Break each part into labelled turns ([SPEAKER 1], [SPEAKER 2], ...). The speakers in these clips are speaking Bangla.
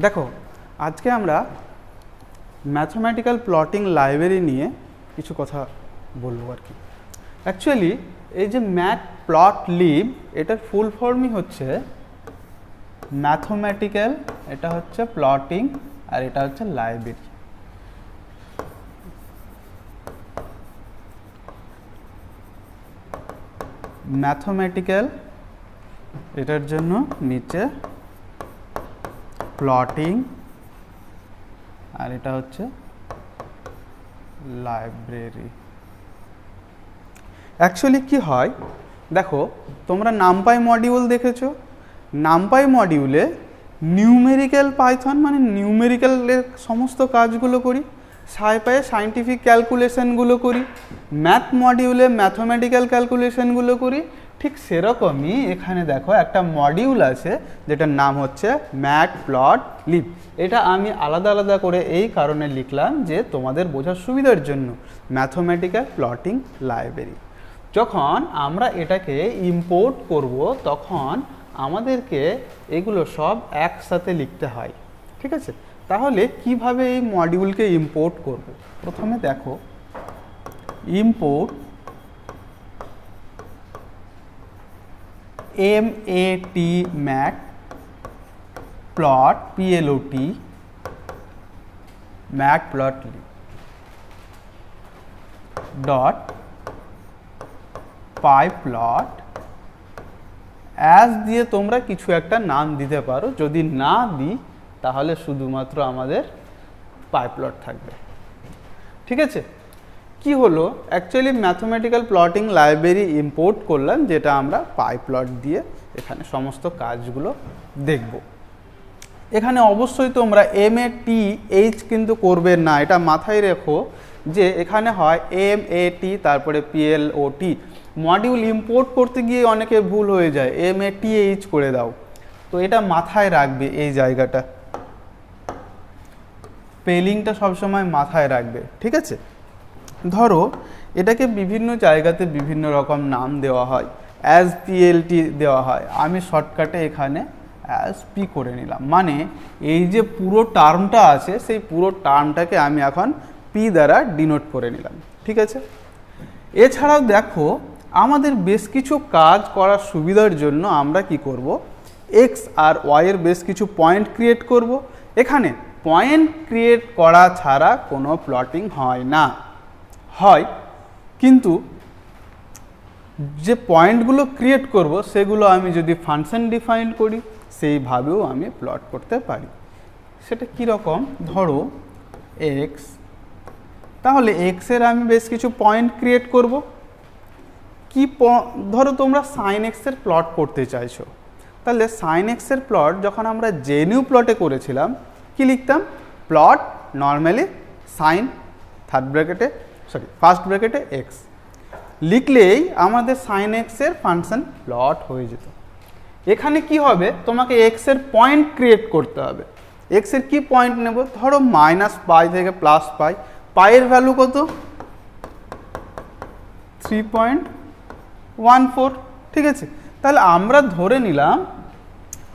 [SPEAKER 1] দেখো আজকে আমরা ম্যাথমেটিক্যাল প্লটিং লাইব্রেরি নিয়ে কিছু কথা বলবো আর কি। অ্যাকচুয়ালি এই যে ম্যাটপ্লটলিব এটার ফুল ফর্মই হচ্ছে ম্যাথমেটিক্যাল, এটা হচ্ছে প্লটিং আর এটা হচ্ছে লাইব্রেরি। ম্যাথমেটিক্যাল এটার জন্য নিচে প্লটিং আর এটা হচ্ছে লাইব্রেরি। অ্যাকচুয়ালি কি হয় দেখো, তোমরা নামপাই মডিউল দেখেছো। নামপাই মডিউলে নিউমেরিক্যাল পাইথন মানে নিউমেরিক্যালের সমস্ত কাজগুলো করি, সাইপাইয়ে সাইন্টিফিক ক্যালকুলেশনগুলো করি, ম্যাথ মডিউলে ম্যাথমেটিক্যাল ক্যালকুলেশনগুলো করি। ঠিক সেরকমই এখানে দেখো একটা মডিউল আছে যেটার নাম হচ্ছে ম্যাটপ্লটলিব। এটা আমি আলাদা আলাদা করে এই কারণে লিখলাম যে তোমাদের বোঝার সুবিধার জন্য। ম্যাথমেটিক্যাল প্লটিং লাইব্রেরি যখন আমরা এটাকে ইম্পোর্ট করব তখন আমাদেরকে এগুলো সব একসাথে লিখতে হয়, ঠিক আছে? তাহলে কিভাবে এই মডিউলকে ইম্পোর্ট করব? প্রথমে দেখো import mat plot plot matplotlib dot pyplot as দিয়ে তোমরা কিছু একটা নাম দিতে পারো। যদি না দিই তাহলে শুধুমাত্র আমাদের পাইপ্লট থাকবে, ঠিক আছে? কি হলো, actually mathematical plotting library import করলাম, যেটা আমরা পাইপ্লট দিয়ে এখানে সমস্ত কাজগুলো দেখব। এখানে অবশ্যই তোমরা MATH কিন্তু করবে না, এটা মাথায় রেখো যে এখানে হয় MAT তারপরে PLOT। মডিউল ইম্পোর্ট করতে গিয়ে অনেকে ভুল হয়ে যায়, MATH করে দাও। তো এটা মাথায় রাখবে, এই জায়গাটা স্পেলিংটা সবসময় মাথায় রাখবে, ঠিক আছে? ধরো এটাকে বিভিন্ন জায়গাতে বিভিন্ন রকম নাম দেওয়া হয়, অ্যাজ PLT দেওয়া হয়। আমি শর্টকাটে এখানে অ্যাজ P করে নিলাম, মানে এই যে পুরো টার্মটা আছে সেই পুরো টার্মটাকে আমি এখন P দ্বারা ডিনোট করে নিলাম, ঠিক আছে? এছাড়াও দেখো আমাদের বেশ কিছু কাজ করার সুবিধার জন্য আমরা কি করব, X আর Y এর বেশ কিছু পয়েন্ট ক্রিয়েট করব। এখানে পয়েন্ট ক্রিয়েট করা ছাড়া কোনো প্লটিং হয় না, হয় কিন্তু যে পয়েন্টগুলো ক্রিয়েট করব সেগুলো আমি যদি ফাংশন ডিফাইন করি সেইভাবেও আমি প্লট করতে পারি। সেটা কীরকম, ধরো x, তাহলে x এর আমি বেশ কিছু পয়েন্ট ক্রিয়েট করব। কি ধরো তোমরা সাইন x এর প্লট করতে চাইছো, তাহলে সাইন x এর প্লট যখন আমরা জেনিউ প্লটে করেছিলাম কি লিখতাম, plot normally sine first bracket x লিখলেই আমাদের সাইন x এর ফাংশন প্লট হয়ে যেত। এখানে কি হবে, তোমাকে x এর পয়েন্ট ক্রিয়েট করতে হবে। x এর কি পয়েন্ট নেব, ধরো -π থেকে +π, পায়ের ভ্যালু কত, 3.14, ঠিক আছে? তাহলে আমরা ধরে নিলাম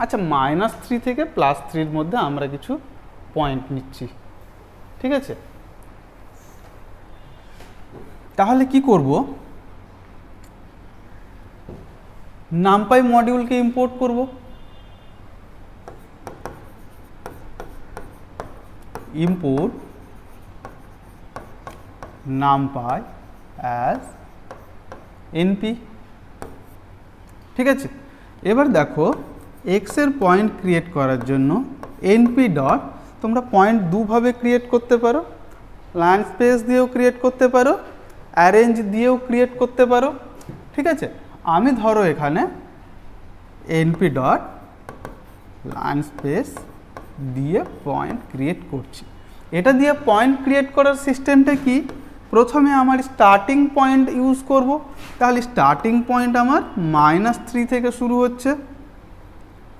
[SPEAKER 1] আচ্ছা -3 থেকে +3 মধ্যে আমরা কিছু পয়েন্ট নিচ্ছি, ঠিক আছে? তাহলে কি করব, নামপাই মডিউলকে ইম্পোর্ট করব। ইম্পোর্ট নামপাই অ্যাজ NP, ঠিক আছে? এবার দেখো x এর পয়েন্ট ক্রিয়েট করার জন্য NP ডট, তোমরা পয়েন্ট দুভাবে ক্রিয়েট করতে পারো, লাইন স্পেস দিয়েও ক্রিয়েট করতে পারো, অ্যারেঞ্জ দিয়েও ক্রিয়েট করতে পারো, ঠিক আছে? আমি ধরো এখানে NP ডট লাইন স্পেস দিয়ে পয়েন্ট ক্রিয়েট করছি। এটা দিয়ে পয়েন্ট ক্রিয়েট করার সিস্টেমটা কি, প্রথমে আমার স্টার্টিং পয়েন্ট ইউজ করব। তাহলে স্টার্টিং পয়েন্ট আমার -3 থেকে শুরু হচ্ছে,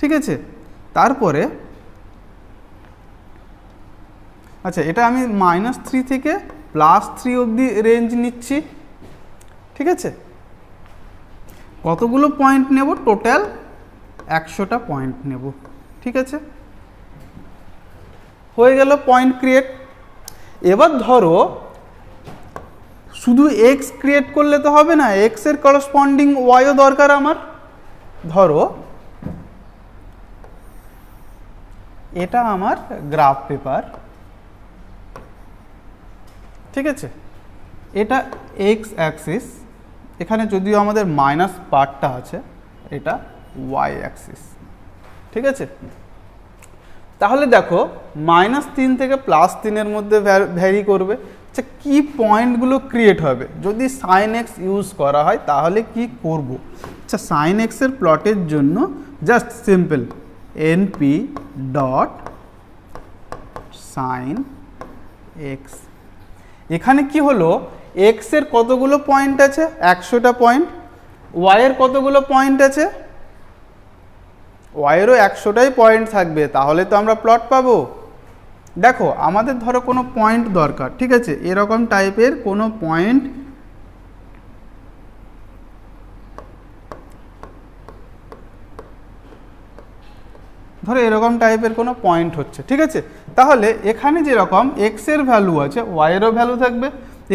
[SPEAKER 1] ঠিক আছে? তারপরে আচ্ছা এটা আমি -3 থেকে +3 অবধি রেঞ্জ নিচ্ছি, ঠিক আছে? কতগুলো পয়েন্ট নেব, টোটাল 100টা পয়েন্ট নেব, ঠিক আছে? হয়ে গেল পয়েন্ট ক্রিয়েট। এবার ধরো শুধু এক্স ক্রিয়েট করলে তো হবে না, এক্স এর করসপন্ডিং ওয়াইও দরকার আমার। ধরো এটা আমার গ্রাফ পেপার, ঠিক আছে, এটা এক্স অ্যাক্সিস, এখানে যদিও আমাদের মাইনাস পার্টটা আছে, এটা ওয়াই অ্যাক্সিস, ঠিক আছে। তাহলে দেখো -3 থেকে +3 মধ্যে ভ্যারি করবে। আচ্ছা কি পয়েন্টগুলো ক্রিয়েট হবে যদি সাইন এক্স ইউজ করা হয়, তাহলে কি করব? আচ্ছা সাইন এক্সের প্লটের জন্য just simple NP dot sine x. এখানে কি হলো, এক্স এর কতগুলো পয়েন্ট আছে? 100টা পয়েন্ট। ওয়াই এর কতগুলো পয়েন্ট আছে? ওয়াইয়েরও 100টাই পয়েন্ট থাকবে, তাহলে তো আমরা প্লট পাবো। দেখো আমাদের ধরো কোনো পয়েন্ট দরকার, ঠিক আছে, এরকম টাইপের কোনো পয়েন্ট ধরো এরকম টাইপের কোনো পয়েন্ট হচ্ছে, ঠিক আছে। তাহলে এখানে যেরকম এক্স এর ভ্যালু আছে ওয়াইয়েরও ভ্যালু থাকবে,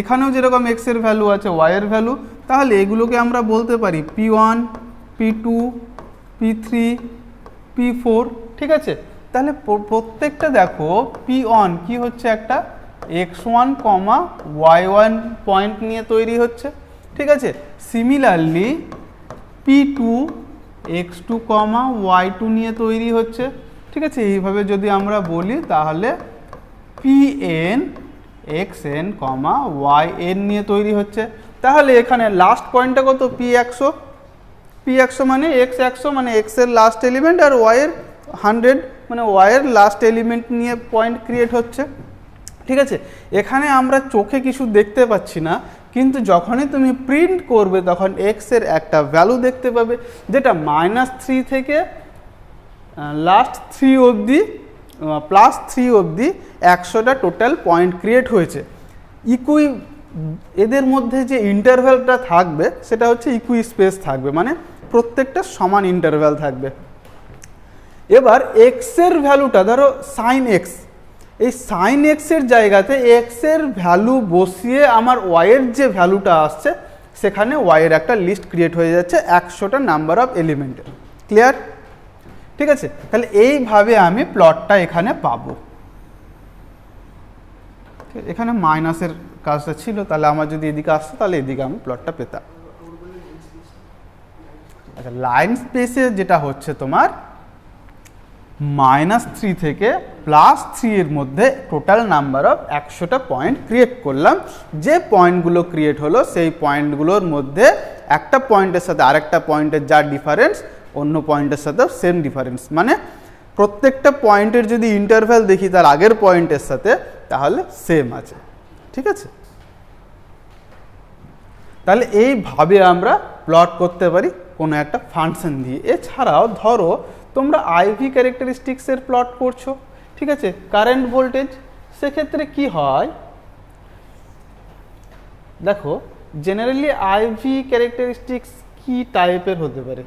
[SPEAKER 1] এখানেও যেরকম এক্স এর ভ্যালু আছে ওয়াইয়ের ভ্যালু, তাহলে এগুলোকে আমরা বলতে পারি P1 P2 P3 P4, ঠিক আছে। তাহলে প্রত্যেকটা দেখো P1 কি হচ্ছে, একটা x1, y1 পয়েন্ট নিয়ে তৈরি হচ্ছে, ঠিক আছে। সিমিলারলি P2 x2, y2 নিয়ে তৈরি হচ্ছে, ঠিক আছে। এইভাবে যদি আমরা বলি তাহলে Pn xn, yn নিয়ে তৈরি হচ্ছে। তাহলে এখানে লাস্ট পয়েন্টটা কত? P100, P100 মানে x100 মানে x এর লাস্ট এলিমেন্ট, আর y এর 100 মানে y এর লাস্ট এলিমেন্ট নিয়ে পয়েন্ট ক্রিয়েট হচ্ছে, ঠিক আছে। এখানে আমরা চোখে কিছু দেখতে পাচ্ছি না, কিন্তু যখনই তুমি প্রিন্ট করবে তখন x এর একটা ভ্যালু দেখতে পাবে, যেটা -3 থেকে লাস্ট 3 অবধি +3 অবধি 100টা টোটাল পয়েন্ট ক্রিয়েট হয়েছে। এদের মধ্যে যে ইন্টারভ্যালটা থাকবে সেটা হচ্ছে ইকুই স্পেস থাকবে, মানে প্রত্যেকটা সমান ইন্টারভ্যাল থাকবে। এবার এক্স এর ভ্যালুটা ধরো সাইন এক্স, এই সাইন এক্স এর জায়গাতে এক্স এর ভ্যালু বসিয়ে আমার ওয়াই এর যে ভ্যালুটা আসছে সেখানে ওয়াই এর একটা লিস্ট ক্রিয়েট হয়ে যাচ্ছে 100টা নাম্বার অফ এলিমেন্টের। ক্লিয়ার? ঠিক আছে, তাহলে এইভাবে আমি প্লটটা এখানে পাবো। এখানে মাইনাসের কাজটা ছিল, তাহলে আমার যদি এদিকে আসতো তাহলে এদিকে আমি প্লটটা পেতাম। আচ্ছা লাইন স্পেসে যেটা হচ্ছে তোমার -3 থেকে +3 এর মধ্যে টোটাল নাম্বার অফ 100টা পয়েন্ট ক্রিয়েট করলাম। যে পয়েন্টগুলো ক্রিয়েট হলো সেই পয়েন্টগুলোর মধ্যে একটা পয়েন্টের সাথে আরেকটা পয়েন্টের যা ডিফারেন্স অন্য পয়েন্টের সাথেও সেম ডিফারেন্স, মানে প্রত্যেকটা পয়েন্টের যদি ইন্টারভ্যাল দেখি তার আগের পয়েন্টের সাথে তাহলে সেম আছে, ঠিক আছে। তাহলে এইভাবে আমরা প্লট করতে পারি কোনো একটা ফাংশন দিয়ে। এছাড়াও ধরো তোমরা আইভি ক্যারেক্টারিস্টিক্সের প্লট করছো, ঠিক আছে, কারেন্ট ভোল্টেজ, সেক্ষেত্রে কি হয় দেখো জেনারেলি আইভি ক্যারেক্টারিস্টিক্স কি টাইপের হতে পারে?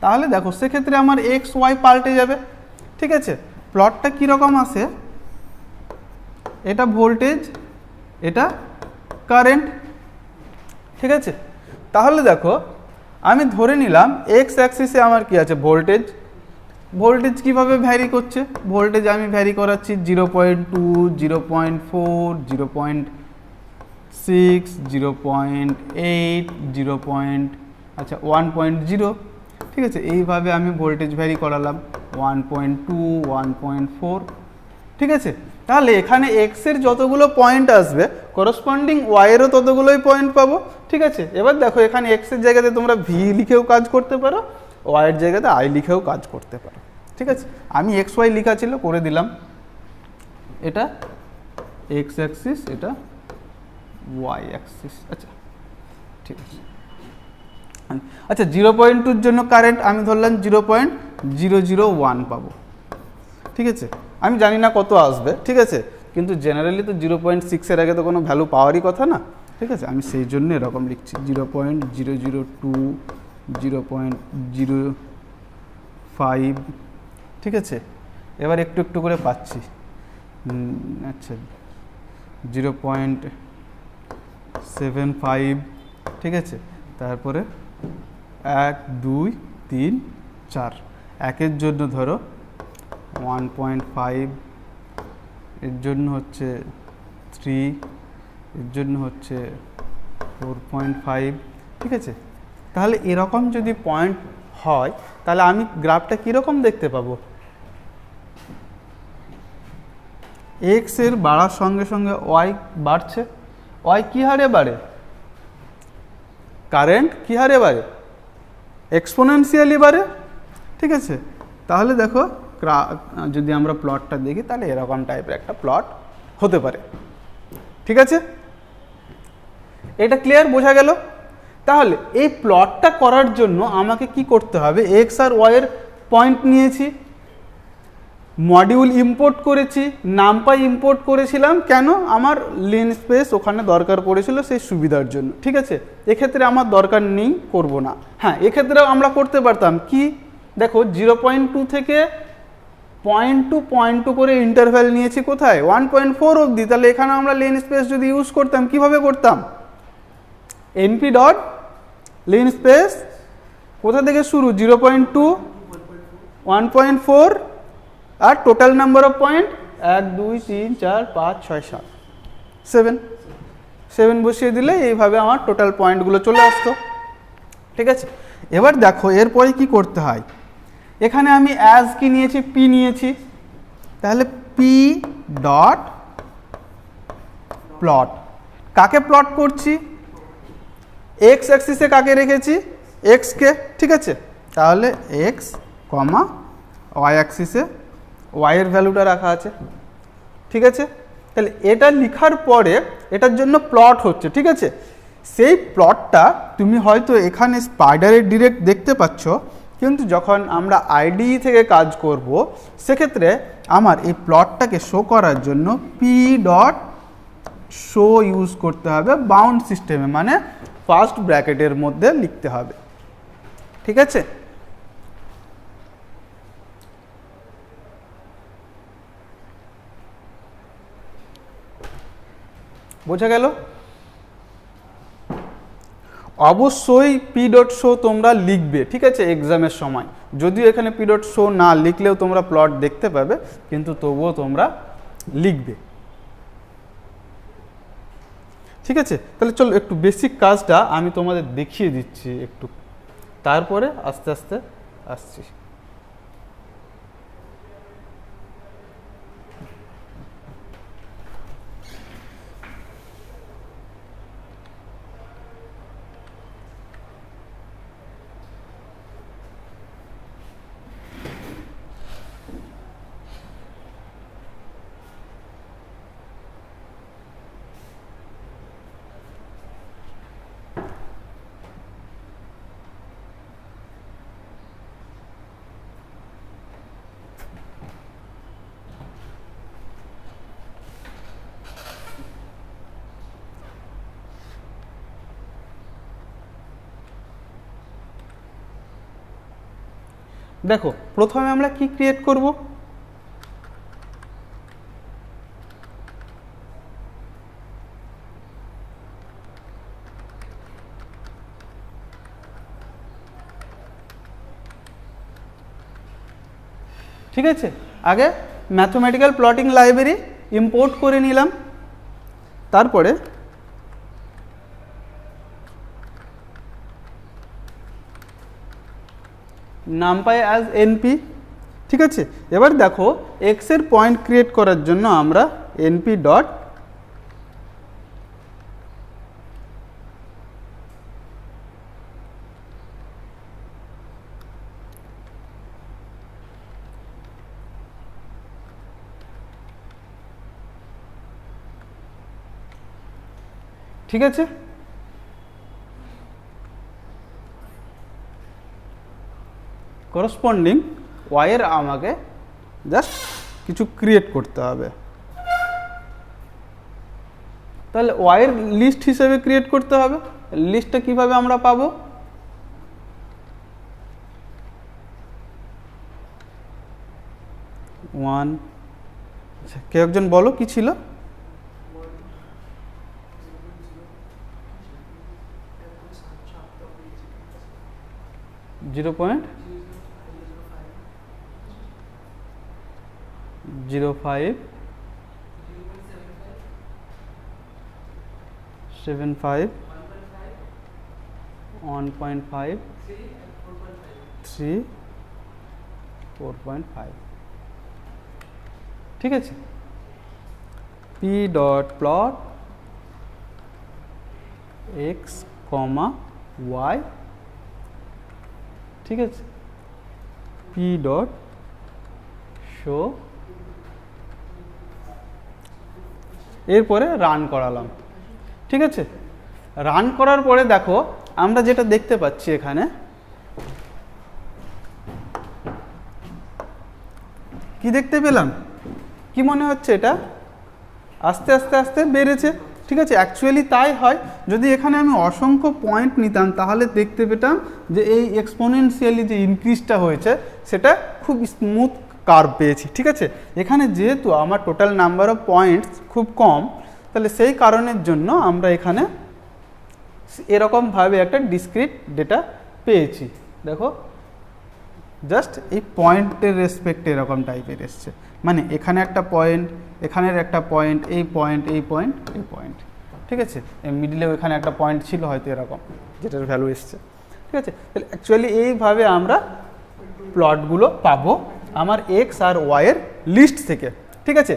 [SPEAKER 1] তাহলে দেখো সেক্ষেত্রে আমার এক্স ওয়াই পাল্টে যাবে, ঠিক আছে। প্লটটা কীরকম আসে, এটা ভোল্টেজ, এটা কারেন্ট, ঠিক আছে। তাহলে দেখো আমি ধরে নিলাম এক্স অ্যাক্সিসে আমার কি আছে, ভোল্টেজ। ভোল্টেজ কিভাবে ভ্যারি করছে? ভোল্টেজ আমি ভ্যারি করাচ্ছি 0.2, 0.4, 0.6, 0.8, 1.0, ঠিক আছে। এইভাবে আমি ভোল্টেজ ভ্যারি করালাম 1.2, 1.4, ঠিক আছে। তাহলে এখানে এক্স এর যতগুলো পয়েন্ট আসবে করসপন্ডিং ওয়াই এরও ততগুলোই পয়েন্ট পাবো, ঠিক আছে। এবার দেখো এখানে এক্স এর জায়গাতে তোমরা ভি লিখেও কাজ করতে পারো, ওয়াই এর জায়গাতে আই লিখেও কাজ করতে পারো, ঠিক আছে। আমি এক্স ওয়াই লেখা ছিল করে দিলাম, এটা এক্স অ্যাক্সিস, এটা ওয়াই অ্যাক্সিস, আচ্ছা ঠিক আছে। আচ্ছা 0.2-র জন্য কারেন্ট আমি ধরলাম 0.001 পাবো, ঠিক আছে। আমি জানি না কত আসবে, ঠিক আছে, কিন্তু জেনারেলি তো 0.6 এর আগে তো কোনো ভ্যালু পাওয়ারই কথা না, ঠিক আছে। আমি সেই জন্য এরকম লিখছি 0.002, 0.003, 5, ঠিক আছে, এবার একটু একটু করে পাচ্ছি। আচ্ছা 0.75, ঠিক আছে, তারপরে 1 2 3 4, একের জন্য ধরো 1.5, এর জন্য হচ্ছে 3, এর জন্য হচ্ছে 4.5, ঠিক আছে। তাহলে এরকম যদি পয়েন্ট হয় তাহলে আমি গ্রাফটা কীরকম দেখতে পাবো? এক্স এর বাড়ার সঙ্গে সঙ্গে ওয়াই বাড়ছে। ওয়াই কী হারে বাড়ে? কারেন্ট কী হারে বাড়ে? এক্সপোনেনশিয়ালি বাড়ে, ঠিক আছে। তাহলে দেখো যদি আমরা প্লটটা দেখি তাহলে এরকম টাইপের একটা প্লট হতে পারে, ঠিক আছে। এটা ক্লিয়ার, বোঝা গেল? তাহলে এই প্লটটা করার জন্য আমাকে কি করতে হবে? এক্স আর ওয়াই এর পয়েন্ট নিয়েছি, মডিউল ইম্পোর্ট করেছি, নামপাই ইম্পোর্ট করেছিলাম, কেন? আমার লিন স্পেস ওখানে দরকার পড়েছিল সেই সুবিধার জন্য, ঠিক আছে। এক্ষেত্রে আমার দরকার নেই, করব না। হ্যাঁ, এক্ষেত্রেও আমরা করতে পারতাম কি, দেখো 0.2 থেকে 0.2 করে ইন্টারভ্যাল নিয়েছি কোথায়? 1.4 অবধি। তাহলে এখানে আমরা লিন স্পেস যদি ইউজ করতাম, কিভাবে করতাম? এনপি ডট লিন স্পেস কোথা থেকে শুরু? 0.2, 1.4 আর টোটাল নাম্বার অফ পয়েন্ট 1 2 3 4 5 6 7 7 বসিয়ে দিলে এইভাবে আমার টোটাল পয়েন্টগুলো চলে আসতো, ঠিক আছে। এবার দেখো এরপরে কি করতে হয়। এখানে আমি অ্যাজ কি নিয়েছি? পি নিয়েছি। তাহলে পি ডট প্লট, কাকে প্লট করছি? এক্স অ্যাক্সিসে কাকে রেখেছি? এক্সকে, ঠিক আছে। তাহলে এক্স কমা ওয়াই অ্যাক্সিসে ওয়াইয়ের ভ্যালুটা রাখা আছে, ঠিক আছে। তাহলে এটা লেখার পরে এটার জন্য প্লট হচ্ছে, ঠিক আছে। সেই প্লটটা তুমি হয়তো এখানে স্পাইডারে ডিরেক্ট দেখতে পাচ্ছ, কিন্তু যখন আমরা আইডিই থেকে কাজ করব সেক্ষেত্রে আমার এই প্লটটাকে শো করার জন্য পি ডট শো ইউজ করতে হবে বাউন্ড সিস্টেমে, মানে ফার্স্ট ব্র্যাকেটের মধ্যে লিখতে হবে, ঠিক আছে। বোঝা গেল? অবশ্যই পি ডট শো তোমরা লিখবে, ঠিক আছে, এক্সামের সময়। যদিও এখানে পি ডট শো না লিখলেও তোমরা প্লট দেখতে পাবে, কিন্তু তবুও তোমরা লিখবে, ঠিক আছে। তাহলে চলো একটু বেসিক কাজটা আমি তোমাদের দেখিয়ে দিচ্ছি একটু, তারপরে আস্তে আস্তে আসছি। দেখো প্রথমে আমরা কি ক্রিয়েট করব? ঠিক আছে, আগে ম্যাথমেটিক্যাল প্লটিং লাইব্রেরি ইম্পোর্ট করে নিলাম, তারপরে নামপাই অ্যাজ এনপি, ঠিক আছে। এবার দেখো এক্স এর পয়েন্ট ক্রিয়েট করার জন্য আমরা এনপি ডট ঠিক আছে, করসপন্ডিং ওয়াইয়ের আমাকে জাস্ট কিছু ক্রিয়েট করতে হবে। তাহলে ওয়াইয়ের লিস্ট হিসেবে ক্রিয়েট করতে হবে। লিস্টটা কিভাবে আমরা পাবো? ওয়ান, আচ্ছা কেউ একজন বলো কি ছিল? 0.0575 1.5 3 4.5, ঠিক আছে। পি ডট প্লট এক্স কমা ওয়াই, ঠিক আছে, পি ডট শো, এরপরে রান করালাম, ঠিক আছে। রান করার পরে দেখো আমরা যেটা দেখতে পাচ্ছি এখানে কি দেখতে পেলাম, কি মনে হচ্ছে এটা আস্তে আস্তে আস্তে বেড়েছে, ঠিক আছে। অ্যাকচুয়ালি তাই হয়, যদি এখানে আমি অসংখ্য পয়েন্ট নিতাম তাহলে দেখতে পেতাম যে এই এক্সপোনেনশিয়ালি যে ইনক্রিজটা হয়েছে সেটা খুব স্মুথ কার্ভ পেয়েছি, ঠিক আছে। এখানে যেহেতু আমার টোটাল নাম্বার অফ পয়েন্টস খুব কম, তাহলে সেই কারণের জন্য আমরা এখানে এরকমভাবে একটা ডিসক্রিট ডেটা পেয়েছি। দেখো জাস্ট এই পয়েন্টের রেসপেক্টে এরকম টাইপের এসছে, মানে এখানে একটা পয়েন্ট, এখানের একটা পয়েন্ট, এই পয়েন্ট, এই পয়েন্ট, এই পয়েন্ট, ঠিক আছে। এই মিডিলেও এখানে একটা পয়েন্ট ছিল হয়তো এরকম, যেটার ভ্যালু এসছে, ঠিক আছে। তাহলে অ্যাকচুয়ালি এইভাবে আমরা প্লটগুলো পাবো আমার এক্স আর ওয়াইয়ের লিস্ট থেকে, ঠিক আছে।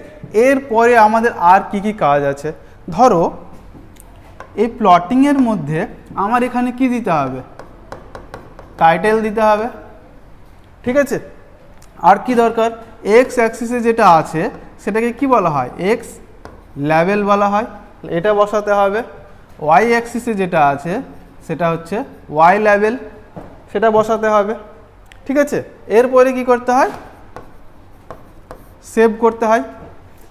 [SPEAKER 1] এরপরে আমাদের আর কি কি কাজ আছে, ধরো এই প্লটিংয়ের মধ্যে আমার এখানে কি দিতে হবে, টাইটেল দিতে হবে, ঠিক আছে। আর কি দরকার, এক্স অ্যাক্সিসে যেটা আছে সেটাকে কি বলা হয়, এক্স লেভেল বলা হয়, এটা বসাতে হবে। ওয়াই অ্যাক্সিসে যেটা আছে সেটা হচ্ছে ওয়াই লেভেল, সেটা বসাতে হবে, ঠিক আছে। এরপরে কি করতে হয়, সেভ করতে হয়।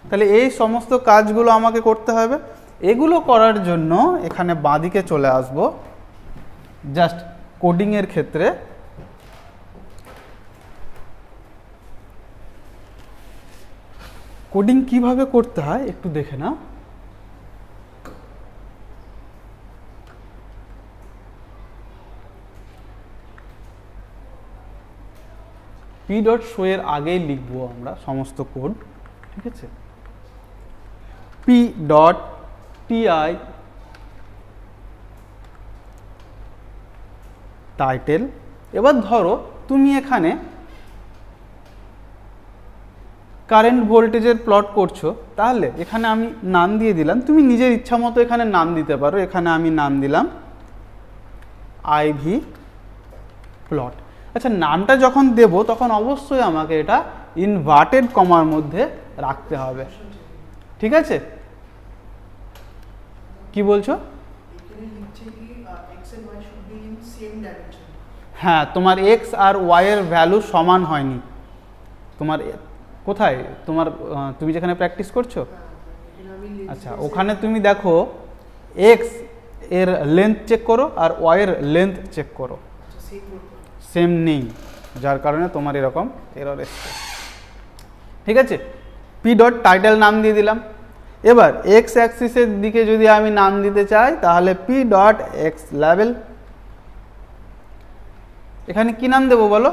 [SPEAKER 1] তাহলে এই সমস্ত কাজগুলো আমাকে করতে হবে। এগুলো করার জন্য এখানে বাঁদিকে চলে আসব, জাস্ট কোডিংয়ের ক্ষেত্রে কোডিং কিভাবে করতে হয় একটু দেখে নাও। পি ডট শো এর আগেই লিখবো আমরা সমস্ত কোড, ঠিক আছে। P dot TI title. এবার ধরো তুমি এখানে কারেন্ট ভোল্টেজের প্লট করছো, তাহলে এখানে আমি নাম দিয়ে দিলাম, তুমি নিজের ইচ্ছা মতো এখানে নাম দিতে পারো। এখানে আমি নাম দিলাম আইভি প্লট। আচ্ছা, নামটা যখন দেব তখন অবশ্যই আমাকে এটা ইনভার্টেড কমার মধ্যে রাখতে হবে, ঠিক আছে। কি বলছো? হ্যাঁ, তোমার এক্স আর ওয়াই এর ভ্যালু সমান হয়নি। তোমার কোথায়, তুমি যেখানে প্র্যাকটিস করছো, আচ্ছা ওখানে তুমি দেখো এক্স এর লেন্থ চেক করো আর ওয়াই এর লেন্থ চেক করো, সেম নেই, যার কারণে তোমার এরকম এরর এসছে, ঠিক আছে। পি ডট টাইটেল নাম দিয়ে দিলাম। এবার এক্স অ্যাক্সিসের দিকে যদি আমি নাম দিতে চাই তাহলে পি ডট এক্স লেভেল। এখানে কি নাম দেবো বলো?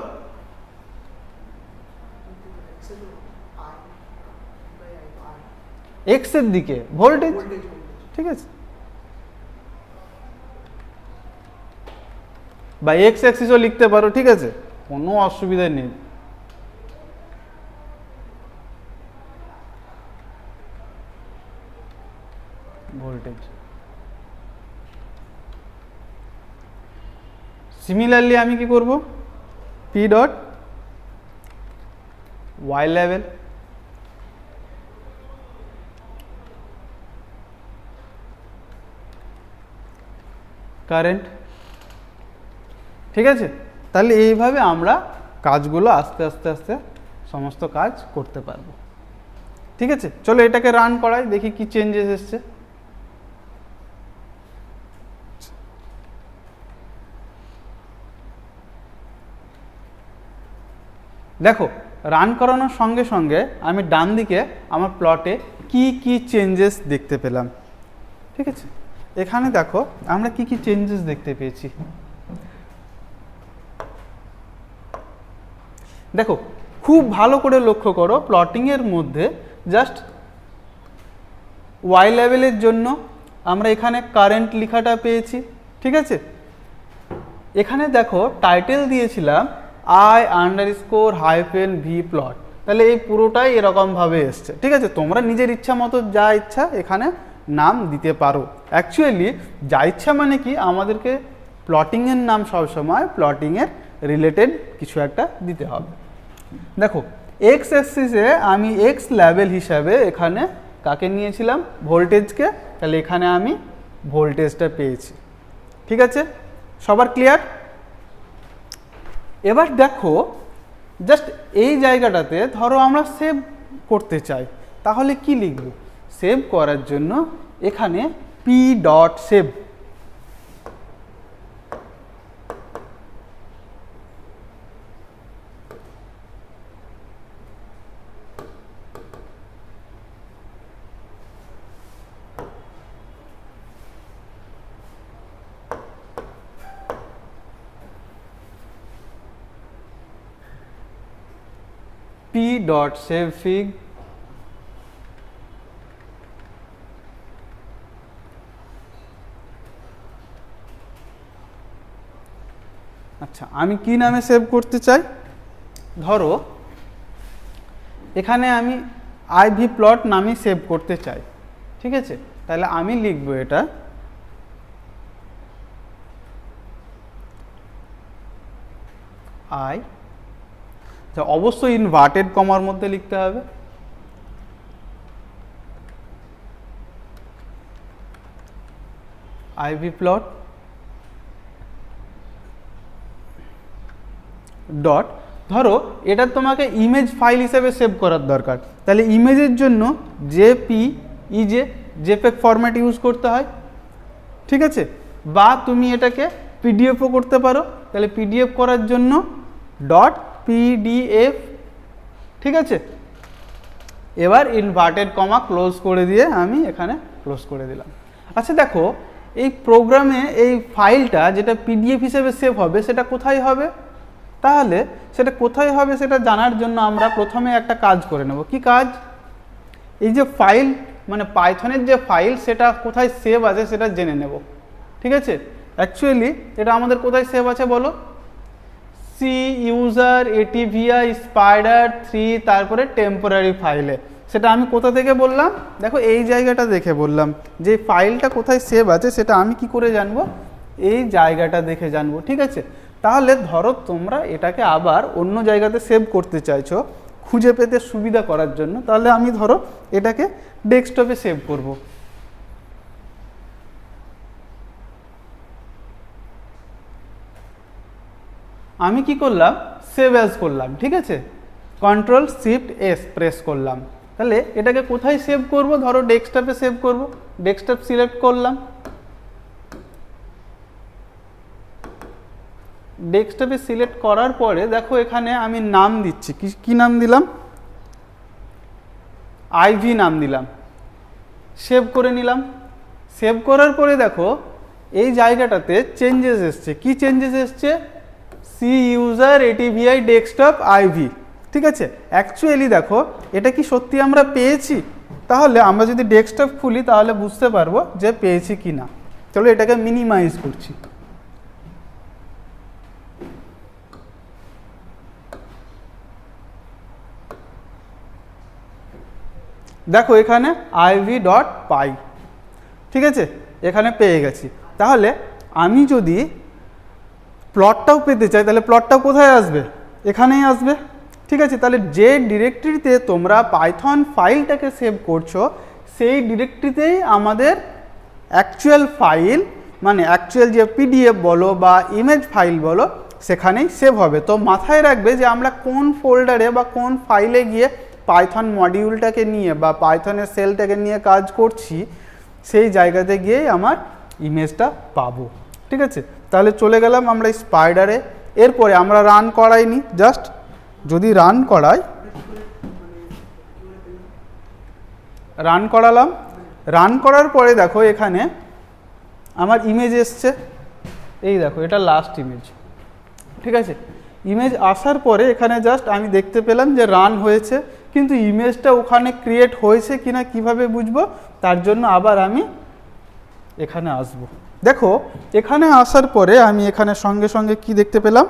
[SPEAKER 1] এক্স এর দিকে ভোল্টেজ, ঠিক আছে, বা এক্স অ্যাক্সিসও লিখতে পারো, ঠিক আছে, কোনো অসুবিধা নেই। ভোল্টেজ সিমিলারলি আমি কি করব, পি ডট ওয়াই লেভেল, কারেন্ট, ঠিক আছে। তাহলে এইভাবে আমরা কাজগুলো আস্তে আস্তে আস্তে সমস্ত কাজ করতে পারবো, ঠিক আছে। চলো এটাকে রান করাই, দেখি কি চেঞ্জেস এসছে। দেখো রান করানোর সঙ্গে সঙ্গে আমি ডান দিকে আমার প্লটে কি কি চেঞ্জেস দেখতে পেলাম। ঠিক আছে, এখানে দেখো আমরা কি কি চেঞ্জেস দেখতে পেয়েছি। দেখো খুব ভালো করে লক্ষ্য করো, প্লটিংয়ের মধ্যে জাস্ট ওয়াই লেভেলের জন্য আমরা এখানে কারেন্ট লেখাটা পেয়েছি। ঠিক আছে, এখানে দেখো টাইটেল দিয়েছিলাম I_v প্লট, তাহলে এই পুরোটাই এরকমভাবে এসছে। ঠিক আছে, তোমরা নিজের ইচ্ছা মতো যা ইচ্ছা এখানে নাম দিতে পারো। অ্যাকচুয়ালি যা ইচ্ছা মানে কি, আমাদেরকে প্লটিংয়ের নাম সবসময় প্লটিংয়ের রিলেটেড কিছু একটা দিতে হবে। দেখো এক্স অ্যাক্সিসে আমি এক্স লেভেল হিসাবে এখানে কাকে নিয়েছিলাম, ভোল্টেজকে, তাহলে এখানে আমি ভোল্টেজটা পেয়েছি। ঠিক আছে, সবার ক্লিয়ার? এবার দেখো জাস্ট এই জায়গাটাতে ধরো আমরা সেভ করতে চাই, তাহলে কি লিখব? সেভ করার জন্য এখানে p.save, p.savefig আচ্ছা, আমি কি নামে সেভ করতে চাই? ধরো এখানে আমি IV প্লট নামে সেভ করতে চাই। ঠিক আছে, তাহলে আমি লিখব এটা I, অবশ্যই ইনভার্টেড কমার মধ্যে লিখতে হবে, IV প্লট ডট, ধরো এটা তোমাকে ইমেজ ফাইল হিসেবে সেভ করার দরকার, তাহলে ইমেজের জন্য জেপেগ ফরম্যাট ইউজ করতে হয়। ঠিক আছে, বা তুমি এটাকে পিডিএফও করতে পারো, তাহলে পিডিএফ করার জন্য ডট পিডিএফ। ঠিক আছে, এবার ইনভার্টেড কমা ক্লোজ করে দিয়ে আমি এখানে ক্লোজ করে দিলাম। আচ্ছা দেখো, এই প্রোগ্রামে এই ফাইলটা যেটা পিডিএফ হিসেবে সেভ হবে সেটা কোথায় হবে? তাহলে সেটা কোথায় হবে সেটা জানার জন্য আমরা প্রথমে একটা কাজ করে নেব। কি কাজ? এই যে ফাইল মানে পাইথনের যে ফাইল সেটা কোথায় সেভ আছে সেটা জেনে নেব। ঠিক আছে, অ্যাকচুয়ালি এটা আমাদের কোথায় সেভ আছে বলো? সি ইউজার ATVI spider3 তারপরে টেম্পোরারি ফাইলে। সেটা আমি কোথা থেকে বললাম? দেখো এই জায়গাটা দেখে বললাম যে ফাইলটা কোথায় সেভ আছে সেটা আমি কি করে জানবো? এই জায়গাটা দেখে জানবো। ঠিক আছে, তাহলে ধরো তোমরা এটাকে আবার অন্য জায়গাতে সেভ করতে চাইছো খুঁজে পেতে সুবিধা করার জন্য, তাহলে আমি ধরো এটাকে ডেস্কটপে সেভ করব। আমি কি করলাম? সেভ অ্যাজ করলাম। ঠিক আছে, Ctrl+Shift+S প্রেস করলাম। তাহলে এটাকে কোথায় সেভ করব? ধরো ডেস্কটপে সেভ করব, ডেস্কটপ সিলেক্ট করলাম। ডেস্কটপে সিলেক্ট করার পরে দেখো এখানে আমি নাম দিচ্ছি, কি নাম দিলাম? IV নাম দিলাম, সেভ করে নিলাম। সেভ করার পরে দেখো এই জায়গাটাতে চেঞ্জেস এসছে। কি চেঞ্জেস এসছে? C user ATVI desktop IV। ঠিক আছে, অ্যাকচুয়ালি দেখো এটা কি সত্যি আমরা পেয়েছি? তাহলে আমরা যদি ডেস্কটপ খুলি তাহলে বুঝতে পারবো যে পেয়েছি কি না। চলো এটাকে মিনিমাইজ করছি। দেখো এখানে IV.py। ঠিক আছে, এখানে পেয়ে গেছি। তাহলে আমি যদি প্লটটাও পেতে চাই তাহলে প্লটটাও কোথায় আসবে? এখানেই আসবে। ঠিক আছে, তাহলে যে ডিরেক্টরিতে তোমরা পাইথন ফাইলটাকে সেভ করছো সেই ডিরেক্টরিতেই আমাদের অ্যাকচুয়াল ফাইল মানে অ্যাকচুয়াল যে পিডিএফ বলো বা ইমেজ ফাইল বলো সেখানেই সেভ হবে। তো মাথায় রাখবে যে আমরা কোন ফোল্ডারে বা কোন ফাইলে গিয়ে পাইথন মডিউলটাকে নিয়ে বা পাইথনের সেলটাকে নিয়ে কাজ করছি সেই জায়গাতে গিয়েই আমার ইমেজটা পাবো। ঠিক আছে, তাহলে চলে গেলাম আমরা স্পাইডারে। এরপরে আমরা রান করাইনি, জাস্ট যদি রান করাই, রান করালাম, রান করার পরে দেখো এখানে আমার ইমেজ এসছে, এই দেখো এটা লাস্ট ইমেজ, ঠিক আছে। ইমেজ আসার পরে এখানে জাস্ট আমি দেখতে পেলাম যে রান হয়েছে, কিন্তু ইমেজটা ওখানে ক্রিয়েট হয়েছে কিনা কিভাবে বুঝবো, তার জন্য আবার আমি এখানে আসব। দেখো এখানে আসার পরে আমি এখানে সঙ্গে সঙ্গে কি দেখতে পেলাম,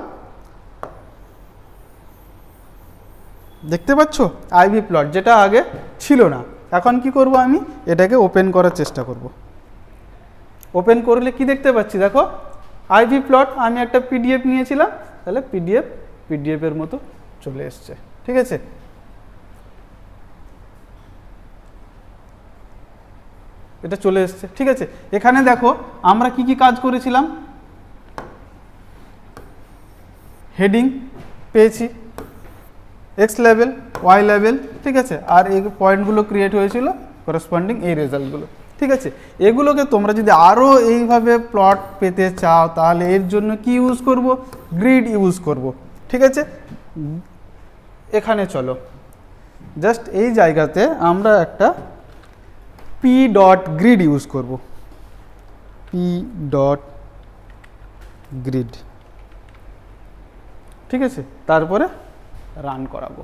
[SPEAKER 1] দেখতে পাচ্ছ আইভি প্লট, যেটা আগে ছিল না। এখন কি করব, আমি এটাকে ওপেন করার চেষ্টা করব। ওপেন করলে কি দেখতে পাচ্ছি, দেখো আইভি প্লট, আমি একটা পিডিএফ নিয়েছিলাম, তাহলে পিডিএফ এর মতো চলে এসছে, ঠিক আছে। এটা চলে এসছে, ঠিক আছে। এখানে দেখো আমরা কি কি কাজ করেছিলাম, হেডিং পেয়েছি, এক্স লেভেল, ওয়াই লেভেল, ঠিক আছে, আর এই পয়েন্টগুলো ক্রিয়েট হয়েছিল করেসপন্ডিং এই রেজাল্টগুলো, ঠিক আছে। এগুলোকে তোমরা যদি আরও এইভাবে প্লট পেতে চাও, তাহলে এর জন্য কি ইউজ করব, গ্রিড ইউজ করব, ঠিক আছে। এখানে চলো জাস্ট এই জায়গাতে আমরা একটা পি ডট গ্রিড ইউজ করব, পি ডট গ্রিড, ঠিক আছে। তারপরে রান করাবো,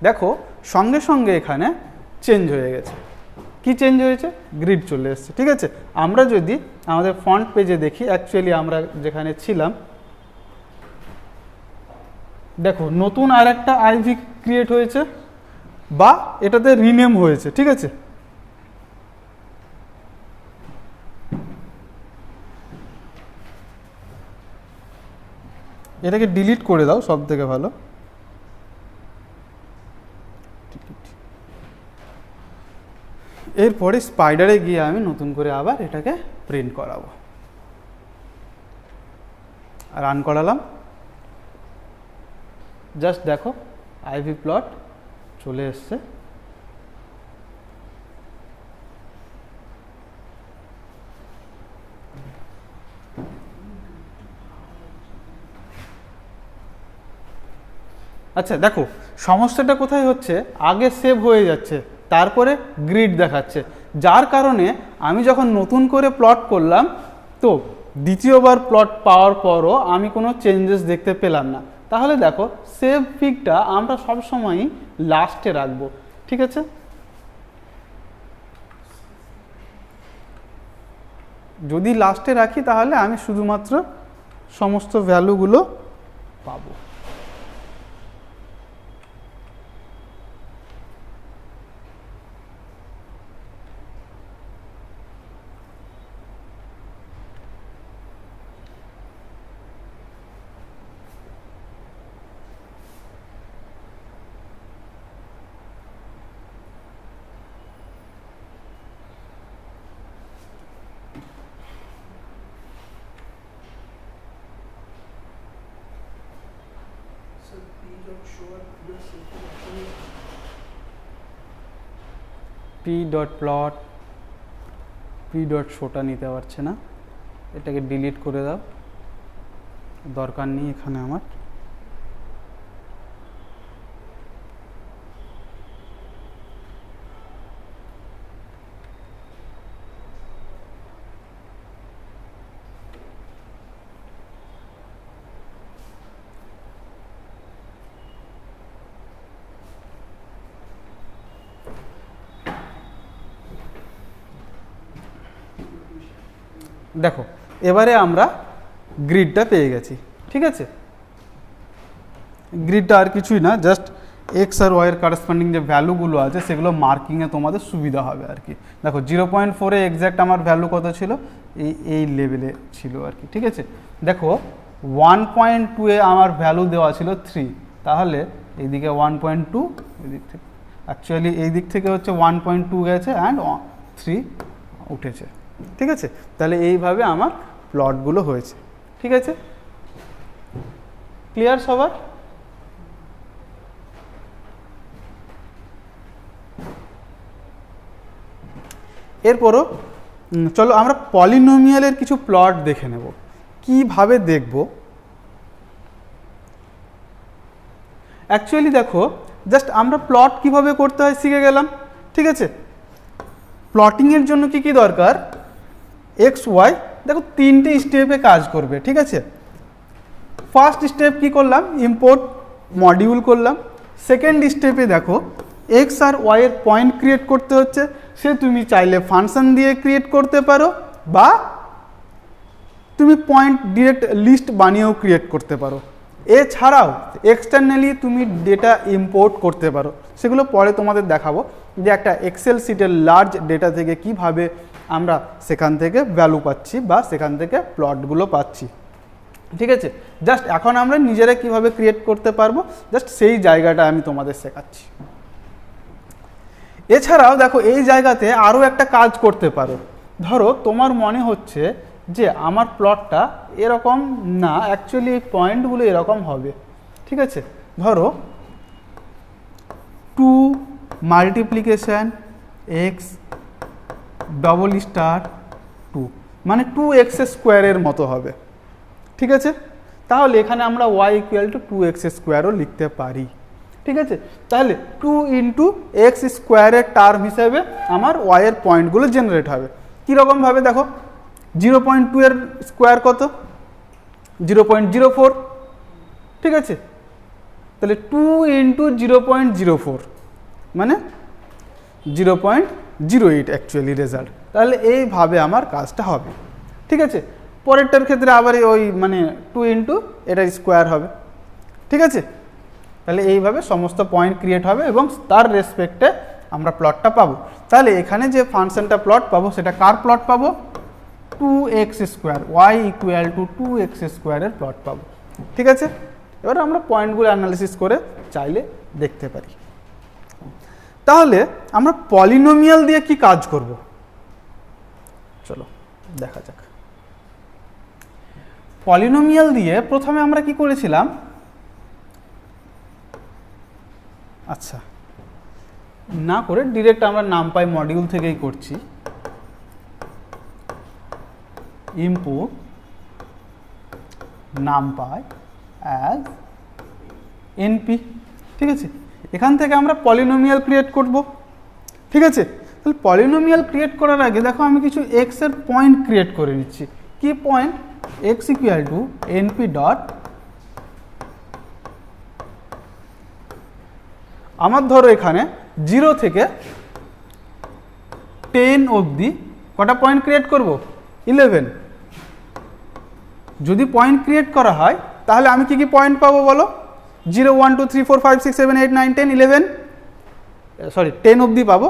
[SPEAKER 1] দেখো সঙ্গে সঙ্গে এখানে চেঞ্জ হয়ে গেছে। কি চেঞ্জ হয়েছে, গ্রিড চলে এসেছে, ঠিক আছে। আমরা যদি আমাদের ফন্ট পেজে দেখি, অ্যাকচুয়ালি আমরা যেখানে ছিলাম, দেখো নতুন আর একটা আইভি ক্রিয়েট হয়েছে, বা এটাতে রিনেম হয়েছে, ঠিক আছে। এটাকে ডিলিট করে দাও, সব থেকে ভালো। এরপরে স্পাইডারে গিয়ে আমি নতুন করে আবার এটাকে প্রিন্ট করাবো, রান করালাম, জাস্ট দেখো আইভি প্লট চলে এসছে। আচ্ছা দেখো সমস্যাটা কোথায় হচ্ছে, আগে সেভ হয়ে যাচ্ছে, তারপরে গ্রিড দেখাচ্ছে, যার কারণে আমি যখন নতুন করে প্লট করলাম, তো দ্বিতীয়বার প্লট পাওয়ার পরও আমি কোনো চেঞ্জেস দেখতে পেলাম না। তাহলে দেখো সেভ পিকটা আমরা সবসময়ই লাস্টে রাখবো, ঠিক আছে। যদি লাস্টে রাখি তাহলে আমি শুধুমাত্র সমস্ত ভ্যালুগুলো পাবো। P dot plot, P dot শোটা নিতে পারছে না, এটাকে ডিলিট করে দাও, দরকার নেই এখানে আমার। দেখো এবারে আমরা গ্রিডটা পেয়ে গেছি, ঠিক আছে। গ্রিডটা আর কিছুই না, জাস্ট এক্স আর ওয়াইয়ের কারেসপন্ডিং যে ভ্যালুগুলো আছে সেগুলো মার্কিংয়ে তোমাদের সুবিধা হবে আর কি। দেখো 0.4-এ এক্স্যাক্ট আমার ভ্যালু কত ছিল, এই লেভেলে ছিল আর কি, ঠিক আছে। দেখো 1.2-এ আমার ভ্যালু দেওয়া ছিল 3, তাহলে এইদিকে 1.2, এদিক থেকে অ্যাকচুয়ালি এই দিক থেকে হচ্ছে 1.2 গেছে অ্যান্ড 3 উঠেছে, ঠিক আছে। তাহলে এইভাবে আমার প্লটগুলো হয়েছে, ঠিক আছে। ক্লিয়ার সবার? এরপরও চলো আমরা পলিনোমিয়ালের কিছু প্লট দেখে নেব, কিভাবে দেখব। অ্যাকচুয়ালি দেখো জাস্ট আমরা প্লট কিভাবে করতে হয় শিখে গেলাম, ঠিক আছে। প্লটিংয়ের জন্য কি কি দরকার, এক্স ওয়াই দেখো তিনটে স্টেপে কাজ করবে, ঠিক আছে। ফার্স্ট স্টেপ কি করলাম, ইম্পোর্ট মডিউল করলাম। সেকেন্ড স্টেপে দেখো এক্স আর ওয়াই এর পয়েন্ট ক্রিয়েট করতে হচ্ছে, সে তুমি চাইলে ফাংশন দিয়ে ক্রিয়েট করতে পারো বা তুমি পয়েন্ট ডিরেক্ট লিস্ট বানিয়েও ক্রিয়েট করতে পারো। এছাড়াও এক্সটার্নালি তুমি ডেটা ইম্পোর্ট করতে পারো, সেগুলো পরে তোমাদের দেখাবো যে একটা এক্সেল শিটের লার্জ ডেটা থেকে কিভাবে আমরা সেখান থেকে ভ্যালু পাচ্ছি বা সেখান থেকে প্লটগুলো পাচ্ছি, ঠিক আছে। জাস্ট এখন আমরা নিজেরা কিভাবে ক্রিয়েট করতে পারবো জাস্ট সেই জায়গাটা আমি তোমাদের শেখাচ্ছি। এছাড়াও দেখো এই জায়গাতে আরও একটা কাজ করতে পারো। ধরো তোমার মনে হচ্ছে যে আমার প্লটটা এরকম না, অ্যাকচুয়ালি এই পয়েন্টগুলো এরকম হবে, ঠিক আছে। ধরো 2 মাল্টিপ্লিকেশান এক্স ডবল স্টার 2 মানে 2x স্কোয়ারের মতো হবে, ঠিক আছে। তাহলে এখানে আমরা y ইকুয়াল টু 2x স্কোয়ারও লিখতে পারি, ঠিক আছে। তাহলে 2 ইন্টু এক্স স্কোয়ারের টার্ম হিসাবে আমার y এর পয়েন্টগুলো জেনারেট হবে। কীরকমভাবে দেখো 0.2 এর স্কোয়ার কত, 0.04, ঠিক আছে। তাহলে 2 ইন্টু 0.04 মানে 0.08 অ্যাকচুয়ালি রেজাল্ট। তাহলে এইভাবে আমার কাজটা হবে, ঠিক আছে। পরেরটার ক্ষেত্রে আবার ওই মানে 2 ইন্টু এটার স্কোয়ার হবে, ঠিক আছে। তাহলে এইভাবে সমস্ত পয়েন্ট ক্রিয়েট হবে এবং তার রেসপেক্টে আমরা প্লটটা পাবো। তাহলে এখানে যে ফাংশনটা প্লট পাবো সেটা কার প্লট পাবো, 2x square, y equal to 2x স্কোয়ারের প্লট পাবো, ঠিক আছে। এবার আমরা পয়েন্টগুলো অ্যানালিসিস করে চাইলে দেখতে পারি। তাহলে আমরা পলিনোমিয়াল দিয়ে কি কাজ করব, চলো দেখা যাক। পলিনোমিয়াল দিয়ে প্রথমে আমরা কি করেছিলাম, আচ্ছা না করে ডিরেক্ট আমরা নামপাই মডিউল থেকেই করছি। ইম্পোর্ট নামপাই অ্যাজ এনপি, ঠিক আছে। এখান থেকে আমরা পলিনোমিয়াল ক্রিয়েট করব, ঠিক আছে। তাহলে পলিনোমিয়াল ক্রিয়েট করার আগে দেখো আমি কিছু এক্স এর পয়েন্ট ক্রিয়েট করে নিচ্ছি। কি point, X equal to NP dot, আমার ধরো এখানে 0 থেকে 10 অবধি কটা পয়েন্ট ক্রিয়েট করব, 11। যদি পয়েন্ট ক্রিয়েট করা হয় তাহলে আমি কি কি পয়েন্ট পাবো বলো, 0 1 2 3 4 5 6 7 8 9 10 11, সরি 10 অবধি পাবো,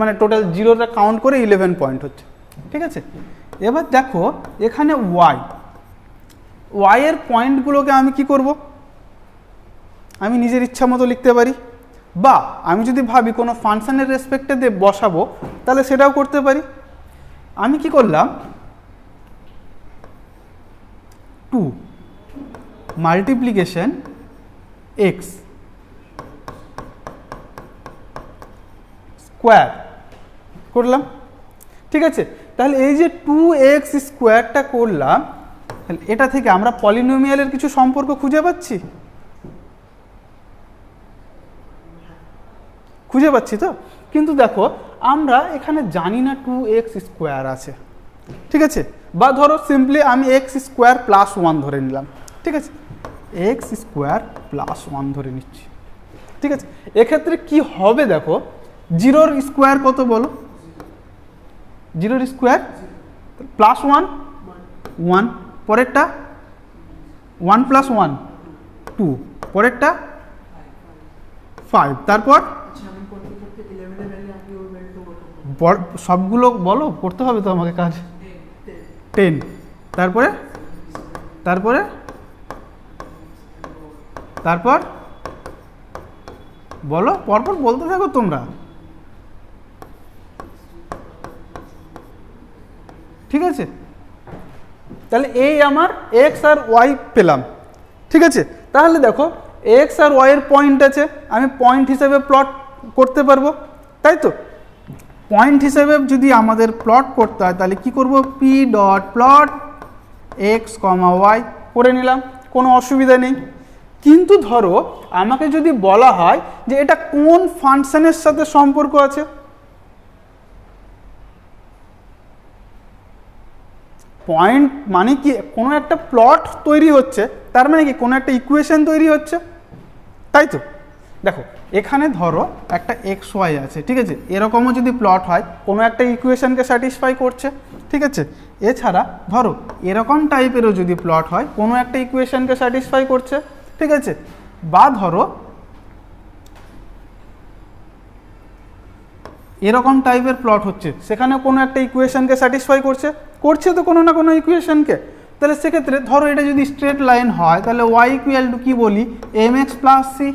[SPEAKER 1] মানে টোটাল জিরোটা কাউন্ট করে 11 পয়েন্ট হচ্ছে, ঠিক আছে। এবার দেখো এখানে ওয়াই এর পয়েন্টগুলোকে আমি কি করব, আমি নিজের ইচ্ছা মতো লিখতে পারি, বা আমি যদি ভাবি কোনো ফাংশনের রেসপেক্টে দিয়ে বসাবো তাহলে সেটাও করতে পারি। আমি কি করলাম, 2 মাল্টিপ্লিকেশন এক্স স্কোয়ার করলাম, ঠিক আছে। তাহলে এই যে 2x স্কোয়ারটা করলাম, তাহলে এটা থেকে আমরা পলিনোমিয়ালের কিছু সম্পর্ক খুঁজে পাচ্ছি, খুঁজে পাচ্ছি তো। কিন্তু দেখো আমরা এখানে জানি না 2x স্কোয়ার আছে, ঠিক আছে। বা ধরো সিম্পলি আমি এক্স স্কোয়ার প্লাস 1 ধরে নিলাম, ঠিক আছে। এক্স স্কোয়ার প্লাস 1 ধরে নিচ্ছি, ঠিক আছে। এক্ষেত্রে কি হবে দেখো, 0 স্কোয়ার কত বলো, 0 স্কোয়ার প্লাস 1 1, পরেরটা 1 প্লাস 1 2, পরেরটা 5, তারপর সবগুলো বলো, করতে হবে তো আমাকে কাজ, 10, তারপরে তারপরে তারপর বলো, পরপর বলতে থাকো তোমরা, ঠিক আছে। তাহলে এই আমার এক্স আর ওয়াই পেলাম, ঠিক আছে। তাহলে দেখো এক্স আর ওয়াই এর পয়েন্ট আছে, আমি পয়েন্ট হিসেবে প্লট করতে পারবো, তাই তো। পয়েন্ট হিসেবে যদি আমাদের প্লট করতে হয় তাহলে কি করব, পি ডট প্লট এক্স কমা ওয়াই করে নিলাম, কোনো অসুবিধা নেই। কিন্তু ধরো আমাকে যদি বলা হয় যে এটা কোন ফাংশনের সাথে সম্পর্ক আছে, পয়েন্ট মানে কি কোনো একটা প্লট তৈরি হচ্ছে, তার মানে কি কোনো একটা ইকুয়েশন তৈরি হচ্ছে, তাই তো। দেখো এখানে ধরো একটা এক্স ওয়াই আছে, ঠিক আছে, এরকমও যদি প্লট হয় কোনো একটা ইকুয়েশনকে স্যাটিসফাই করছে, ঠিক আছে। এছাড়া ধরো এরকম টাইপেরও যদি প্লট হয় কোনো একটা ইকুয়েশনকে স্যাটিসফাই করছে, ঠিক আছে। বা ধরো এরকম টাইপের প্লট হচ্ছে, সেখানে কোনো একটা ইকুয়েশনকে স্যাটিসফাই করছে তো কোনো না কোনো ইকুয়েশনকে। তাহলে সেক্ষেত্রে ধরো এটা যদি স্ট্রেট লাইন হয় তাহলে ওয়াই ইকুয়াল টু কী বলি, এম এক্স প্লাস সি,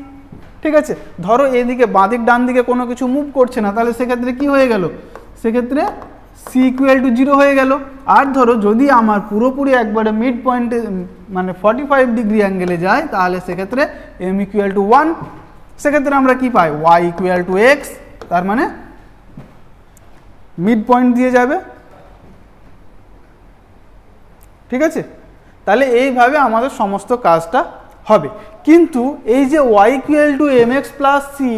[SPEAKER 1] ঠিক আছে। ধরো এদিকে বাঁদিক ডান দিকে কোনো কিছু মুভ করছে না, তাহলে সেক্ষেত্রে কি হয়ে গেল, সেক্ষেত্রে সি ইকুয়াল টু 0 হয়ে গেল। আর ধরো যদি আমার পুরোপুরি একবারে মিড পয়েন্টে মানে 45 ডিগ্রি অ্যাঙ্গেলে যায়, তাহলে সেক্ষেত্রে এম ইকুয়াল টু 1, সেক্ষেত্রে আমরা কি পাই, ওয়াই ইকুয়াল টু এক্স, তার মানে মিড পয়েন্ট দিয়ে যাবে, ঠিক আছে। তাহলে এইভাবে আমাদের সমস্ত কাজটা হবে। কিন্তু এই যে Y equal to M X plus C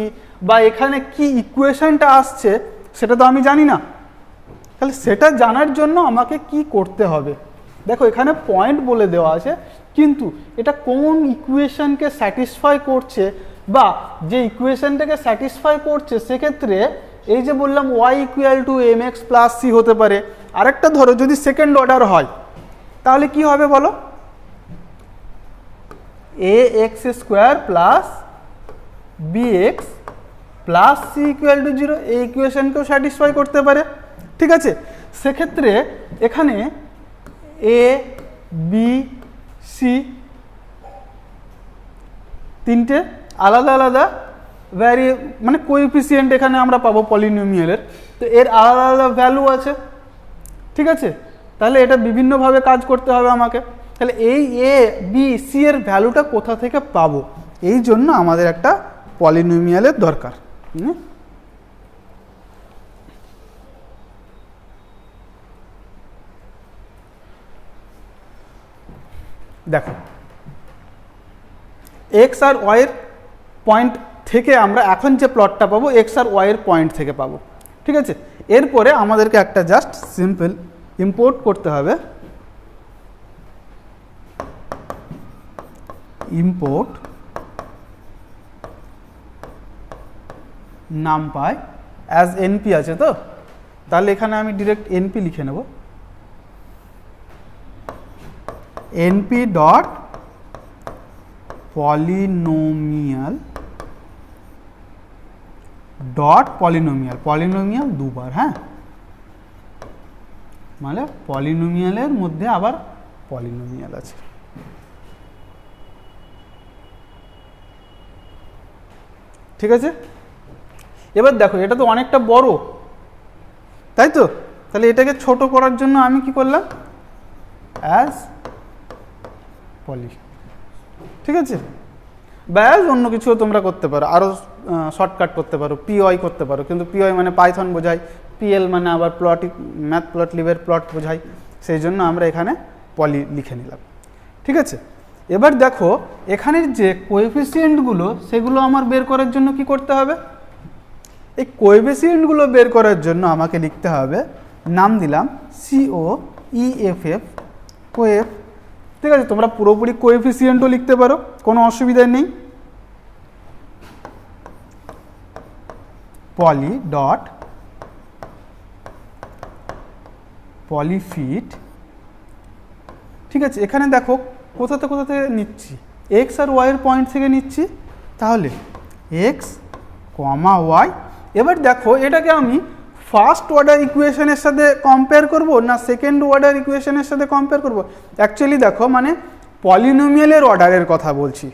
[SPEAKER 1] বা এখানে কি ইকুয়েশনটা আসছে সেটা তো আমি জানি না, তাহলে সেটা জানার জন্য আমাকে কি করতে হবে, দেখো এখানে পয়েন্ট বলে দেওয়া আছে, কিন্তু এটা কোন ইকুয়েশনকে স্যাটিসফাই করছে বা যে ইকুয়েশনটাকে স্যাটিসফাই করছে, সেক্ষেত্রে এই যে বললাম Y equal to M X plus C হতে পারে। আরেকটা ধরো যদি সেকেন্ড অর্ডার হয় তাহলে কি হবে বলো, A X square plus B X plus C equal to 0, এই ইকুয়েশনকেও স্যাটিসফাই করতে পারে, ঠিক আছে। সেক্ষেত্রে এখানে এ বি সি তিনটে আলাদা আলাদা মানে কোএফিসিয়েন্ট এখানে আমরা পাবো পলিনোমিয়ালের, তো এর আলাদা আলাদা ভ্যালু আছে, ঠিক আছে। তাহলে এটা বিভিন্নভাবে কাজ করতে হবে আমাকে। তাহলে এই এ বি সি এর ভ্যালুটা কোথা থেকে পাবো, এই জন্য আমাদের একটা পলিনোমিয়ালের দরকার। দেখো এক্স আর ওয়াইয়ের পয়েন্ট থেকে আমরা এখন যে প্লটটা পাবো এক্স আর ওয়াইয়ের পয়েন্ট থেকে পাবো, ঠিক আছে। এরপরে আমাদেরকে একটা জাস্ট সিম্পল ইম্পোর্ট করতে হবে, ইম্পোর্ট নামপাই অ্যাজ এনপি আছে তো, তাহলে এখানে আমি ডিরেক্ট এনপি লিখে নেব, NP dot polynomial dot polynomial, polynomial দুবার, হ্যাঁ, মানে পলিনোমিয়ালের মধ্যে আবার পলিনোমিয়াল আছে, ঠিক আছে। এবার দেখো এটা তো অনেকটা বড়, তাই তো, তাহলে এটাকে ছোট করার জন্য আমি কি করলাম, অ্যাজ পলি, ঠিক আছে। বা অ্যাজ অন্য কিছুও তোমরা করতে পারো, আরও শর্টকাট করতে পারো, পিওয়াই করতে পারো, কিন্তু পিওয়াই মানে পাইথন বোঝায়, পিএল মানে আবার প্লট ম্যাথ প্লট লিভের প্লট বোঝায়, সেই জন্য আমরা এখানে পলি লিখে নিলাম, ঠিক আছে। এবার দেখো এখানের যে কোএফিসিয়েন্টগুলো সেগুলো আমার বের করার জন্য কি করতে হবে, এই কোএফিসিয়েন্টগুলো বের করার জন্য আমাকে লিখতে হবে, নাম দিলাম সিও ইএফএফ কোএফ, ঠিক আছে। তোমরা পুরোপুরি কোএফিসিয়েন্টও লিখতে পারো, কোনো অসুবিধা নেই, পলি ডট পলিফিট, ঠিক আছে। এখানে দেখো কোথা থেকে নিচ্ছি, এক্স আর ওয়াইয়ের পয়েন্ট থেকে নিচ্ছি, তাহলে এক্স কমা ওয়াই। এবার দেখো এটাকে আমি ফার্স্ট অর্ডার ইকুয়েশনের সাথে কম্পেয়ার করব না সেকেন্ড অর্ডার ইকুয়েশনের সাথে কম্পেয়ার করব, অ্যাকচুয়ালি দেখো মানে পলিনোমিয়ালের অর্ডারের কথা বলছি,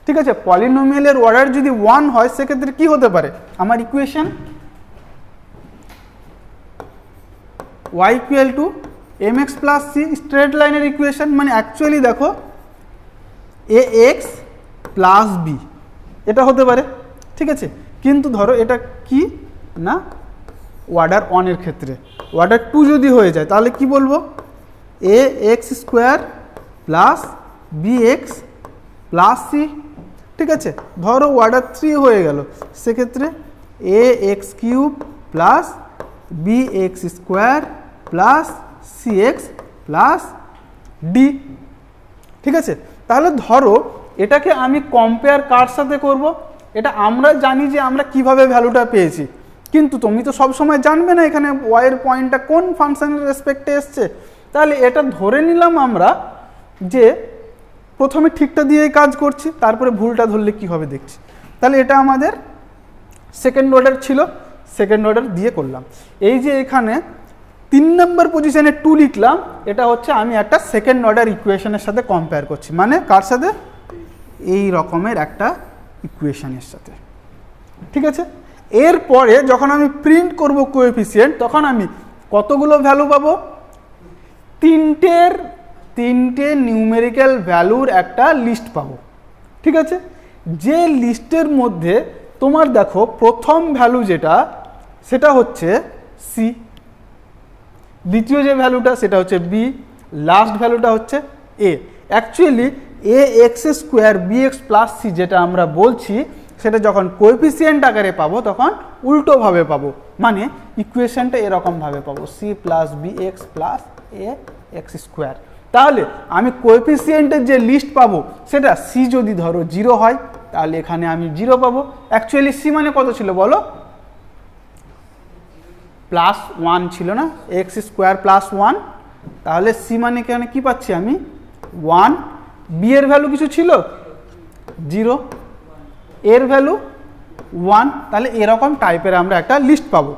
[SPEAKER 1] ঠিক আছে। পলিনোমিয়ালের অর্ডার যদি 1 হয় সেক্ষেত্রে কি হতে পারে, আমার equation Y equal to M X plus C straight লাইনের ইকুয়েশন, মানে অ্যাকচুয়ালি দেখো এ এক্স প্লাস বি এটা হতে পারে, ঠিক আছে। কিন্তু ধরো এটা কি না অর্ডার 1 এর ক্ষেত্রে, অর্ডার 2 যদি হয়ে যায় তাহলে কি বলবো, A X square plus B X plus C ঠিক আছে, ধরো অর্ডার 3 হয়ে গেল, সেক্ষেত্রে A X cube plus B X square plus C X plus D. ঠিক আছে, তাহলে ধরো এটাকে আমি কম্পেয়ার কার সাথে করব, এটা আমরা জানি যে আমরা কিভাবে ভ্যালুটা পেয়েছি, কিন্তু তুমি তো সব সময় জানবে না এখানে ওয়াইয়ের পয়েন্টটা কোন ফাংশনের রেসপেক্টে এসছে। তাহলে এটা ধরে নিলাম আমরা যে প্রথমে ঠিকটা দিয়েই কাজ করছি, তারপরে ভুলটা ধরলে কি হবে দেখছি। তাহলে এটা আমাদের সেকেন্ড অর্ডার ছিল, সেকেন্ড অর্ডার দিয়ে করলাম। এই যে এখানে 3 নম্বর পজিশনে 2 লিখলাম, এটা হচ্ছে আমি একটা সেকেন্ড অর্ডার ইকুয়েশনের সাথে কম্পেয়ার করছি, মানে কার সাথে, এই রকমের একটা ইকুয়েশনের সাথে। ঠিক আছে, এরপরে যখন আমি প্রিন্ট করব কোএফিসিয়েন্ট, তখন আমি কতগুলো ভ্যালু পাবো, তিনটে নিউমেরিক্যাল ভ্যালুর একটা লিস্ট পাবো। ঠিক আছে, যে লিস্টের মধ্যে তোমার দেখো প্রথম ভ্যালু যেটা, সেটা হচ্ছে সি, দ্বিতীয় যে ভ্যালুটা সেটা হচ্ছে বি, লাস্ট ভ্যালুটা হচ্ছে A. Actually A X square B X plus C যেটা আমরা বলছি, সেটা যখন কোএফিসিয়েন্ট আকারে পাবো তখন উল্টোভাবে পাবো, মানে ইকুয়েশনটা এরকমভাবে পাবো, C plus B X plus A X square. তাহলে আমি কোএফিসিয়েন্টের যে লিস্ট পাবো, সেটা সি যদি ধরো 0 হয়, তাহলে এখানে আমি 0 পাবো। অ্যাকচুয়ালি সি মানে কত ছিল বলো, +1 ছিল না, এক্স স্কোয়ার +1, তাহলে সি মানে এখানে কি পাচ্ছি আমি 1। বি এর ভ্যালু কিছু ছিল 0, এর ভ্যালু 1, তাহলে এরকম টাইপের আমরা একটা লিস্ট পাবো।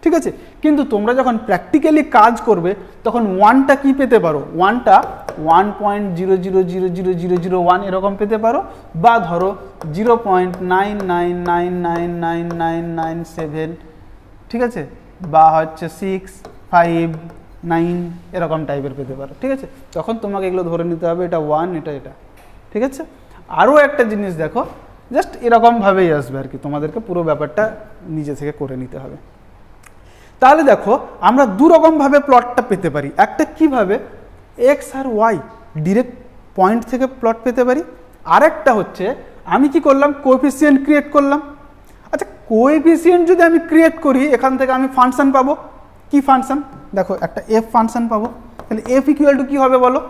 [SPEAKER 1] ঠিক আছে, কিন্তু তোমরা যখন প্র্যাকটিক্যালি কাজ করবে তখন 1টা কি পেতে পারো, 1টা 1.00000001 এরকম পেতে পারো, বা ধরো 0.99999997, ঠিক আছে, বা হচ্ছে 659 এরকম টাইপের পেতে পারো। ঠিক আছে, তখন তোমাকে এগুলো ধরে নিতে হবে, এটা 1, এটা। ঠিক আছে, আরও একটা জিনিস দেখো, জাস্ট এরকমভাবেই আসবে আর কি, তোমাদেরকে পুরো ব্যাপারটা নিজে থেকে করে নিতে হবে। তাহলে দেখো আমরা দুরকমভাবে প্লটটা পেতে পারি। একটা কিভাবে, এক্স আর ওয়াই ডিরেক্ট পয়েন্ট থেকে প্লট পেতে পারি। আরেকটা হচ্ছে আমি কি করলাম, কোএফিসিয়েন্ট ক্রিয়েট করলাম। আচ্ছা, কোএফিসিয়েন্ট যদি আমি ক্রিয়েট করি, এখান থেকে আমি ফাংশন পাবো। কি ফাংশন, দেখো একটা এফ ফাংশন পাবো। তাহলে এফ ইকুয়াল টু কি হবে বলো,